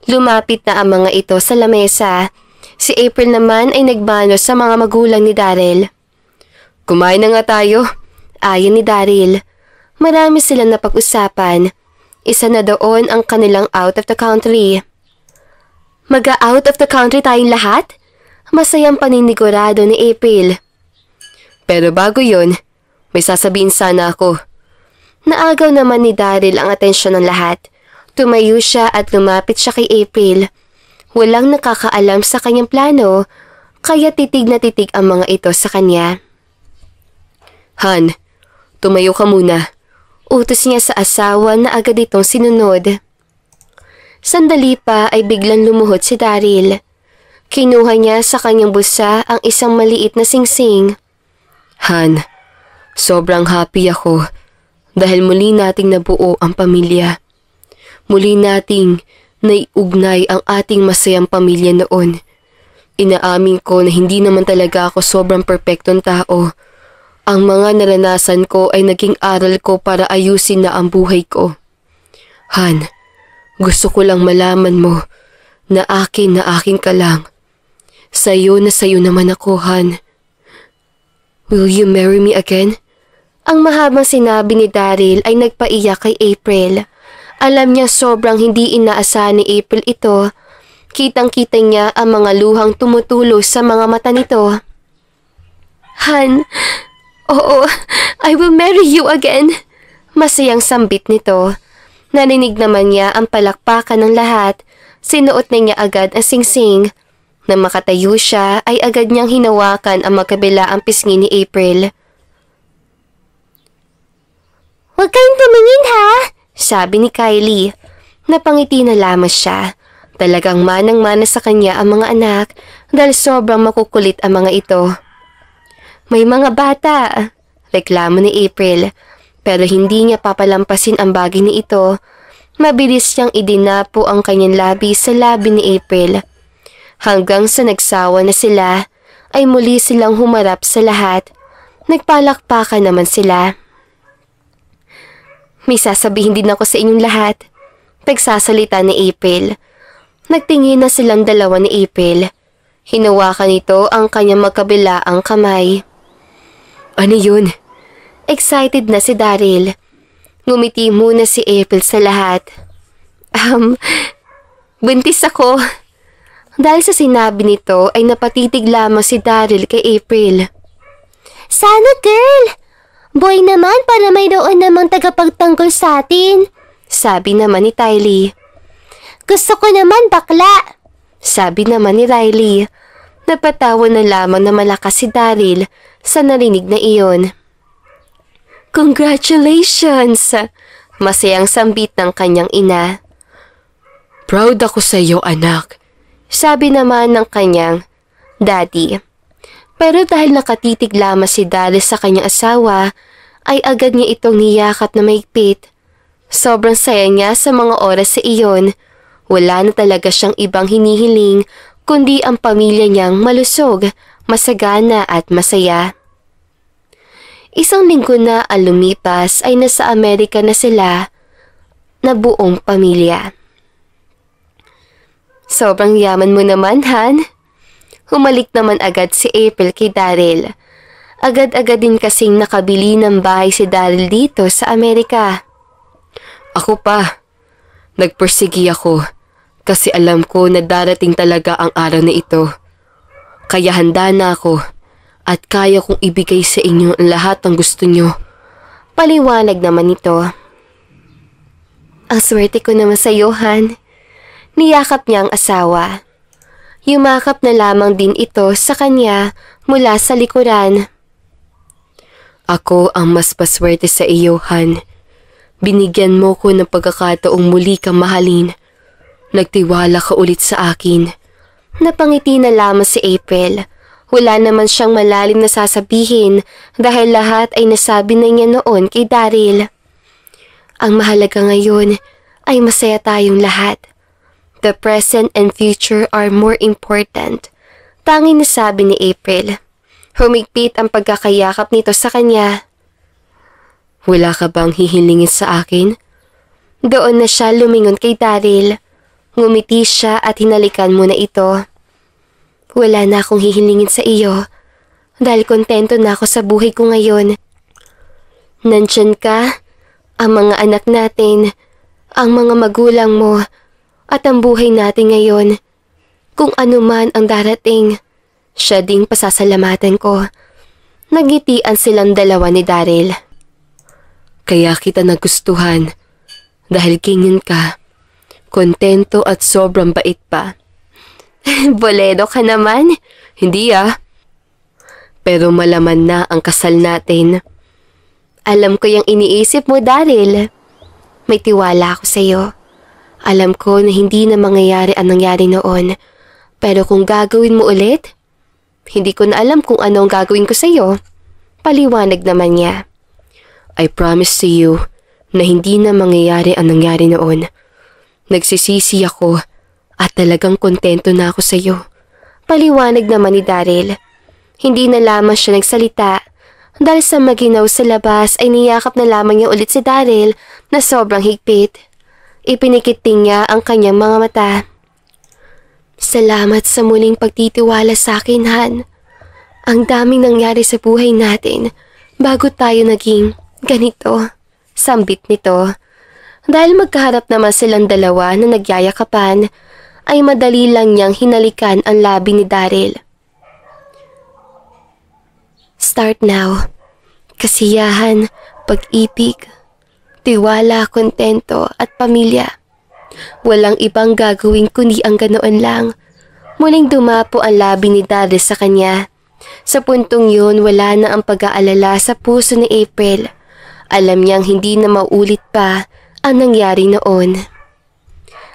Lumapit na ang mga ito sa lamesa. Si April naman ay nagmano sa mga magulang ni Daryl. Kumain na nga tayo. Ayon ni Daryl. Marami silang napag-usapan. Isa na doon ang kanilang out of the country. Mag-out of the country tayong lahat? Masayang paninigurado ni April. Pero bago yun, may sasabihin sana ako. Naagaw naman ni Daryl ang atensyon ng lahat. Tumayo siya at lumapit siya kay April. Walang nakakaalam sa kanyang plano, kaya titig na titig ang mga ito sa kanya. Han, tumayo ka muna. Utos niya sa asawa na agad itong sinunod. Sandali pa ay biglang lumuhod si Daryl. Kinuha niya sa kanyang bulsa ang isang maliit na singsing. Han, sobrang happy ako dahil muli nating nabuo ang pamilya. Muli nating naiugnay ang ating masayang pamilya noon. Inaamin ko na hindi naman talaga ako sobrang perpektong tao. Ang mga naranasan ko ay naging aral ko para ayusin na ang buhay ko. Han, gusto ko lang malaman mo na akin ka lang. Sa'yo na sa'yo naman ako, Han. Will you marry me again? Ang mahabang sinabi ni Daryl ay nagpaiyak kay April. Alam niya sobrang hindi inaasahan ni April ito. Kitang-kita niya ang mga luhang tumutulo sa mga mata nito. Han, oo, I will marry you again. Masayang sambit nito. Narinig naman niya ang palakpakan ng lahat. Sinuot na niya agad ang singsing. Nang makatayo siya ay agad niyang hinawakan ang magkabilaang pisngi ni April. Huwag kayong tumingin ha! Sabi ni Kylie. Napangiti na lamang siya. Talagang manang-mana sa kanya ang mga anak dahil sobrang makukulit ang mga ito. May mga bata, reklamo ni April. Pero hindi niya papalampasin ang bagay ni ito. Mabilis niyang idinapo ang kanyang labi sa labi ni April. Hanggang sa nagsawa na sila, ay muli silang humarap sa lahat. Nagpalakpakan naman sila. May sasabihin din ako sa inyong lahat. Nagsasalita ni April. Nagtingin na silang dalawa ni April. Hinawakan nito ang kanyang magkabilaang kamay. Ano yun? Excited na si Daryl. Ngumiti muna si April sa lahat. Buntis ako. Dahil sa sinabi nito ay napatitig lamang si Daryl kay April. Sana girl! Boy naman para mayroon namang tagapagtanggol sa atin. Sabi naman ni Tylee. Gusto ko naman bakla. Sabi naman ni Riley. Napatawa na lamang na malakas si Daryl sa narinig na iyon. Congratulations! Masayang sambit ng kanyang ina. Proud ako sa iyo, anak. Sabi naman ng kanyang daddy. Pero dahil nakatitig lamang si Daryl sa kanyang asawa, ay agad niya itong niyakap na mahigpit. Sobrang saya niya sa mga oras sa iyon. Wala na talaga siyang ibang hinihiling, kundi ang pamilya niyang malusog, masagana at masaya. 1 linggo na ang lumipas ay nasa Amerika na sila. na buong pamilya. Sobrang yaman mo naman, Han. Humalik naman agad si April kay Daryl. Agad-agad din kasing nakabili ng bahay si Daryl dito sa Amerika. Ako pa. Nagpursigi ako kasi alam ko na darating talaga ang araw na ito. Kaya handa na ako at kaya kong ibigay sa inyo ang lahat ng gusto nyo. Paliwanag naman ito. Ang swerte ko naman sa iyo, Han. Niyakap niya ang asawa. Yumakap na lamang din ito sa kanya mula sa likuran. Ako ang mas paswerte sa iyo, Han. Binigyan mo ko ng pagkakataong muli kang mahalin. Nagtiwala ka ulit sa akin. Napangiti na lamang si April. Wala naman siyang malalim na sasabihin dahil lahat ay nasabi na niya noon kay Daryl. Ang mahalaga ngayon ay masaya tayong lahat. The present and future are more important. Tanging nasabi ni April. Humigpit ang pagkakayakap nito sa kanya. Wala ka bang hihilingin sa akin? Doon na siya lumingon kay Daryl. Ngumiti siya at hinalikan muna ito. Wala na akong hihilingin sa iyo dahil kontento na ako sa buhay ko ngayon. Nandyan ka, ang mga anak natin, ang mga magulang mo, at ang buhay natin ngayon. Kung ano man ang darating, siya ding pasasalamatan ko. Nagitian silang dalawa ni Daryl. Kaya kita nagustuhan dahil ganyan ka, kontento at sobrang bait pa. Boledo ka naman. Hindi Pero malaman na ang kasal natin. Alam ko yung iniisip mo, Daryl. May tiwala ako sa iyo. Alam ko na hindi na mangyayari ang nangyari noon. Pero kung gagawin mo ulit, hindi ko na alam kung ano ang gagawin ko sa iyo. Paliwanag naman niya. I promise to you na hindi na mangyayari ang nangyari noon. Nagsisisi ako at talagang kontento na ako sa iyo. Paliwanag naman ni Daryl. Hindi na lamang siya nagsalita. Dahil sa maginaw sa labas ay niyakap na lamang niya ulit si Daryl na sobrang higpit. Ipinikiting niya ang kanyang mga mata. Salamat sa muling pagtitiwala sa akin, Han. Ang daming nangyari sa buhay natin bago tayo naging ganito. Sambit nito. Dahil magkaharap naman silang dalawa na nagyayakapan, ay madali lang niyang hinalikan ang labi ni Daryl. Start now. Kasiyahan, pag-ibig, tiwala, kontento at pamilya. Walang ibang gagawin kundi ang ganoon lang. Muling dumapo ang labi ni Daryl sa kanya. Sa puntong yun, wala na ang pag-aalala sa puso ni April. Alam niyang hindi na maulit pa ang nangyari noon.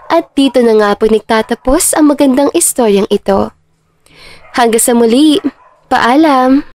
At dito na nga po nagtatapos ang magandang istoryang ito. Hanggang sa muli, paalam!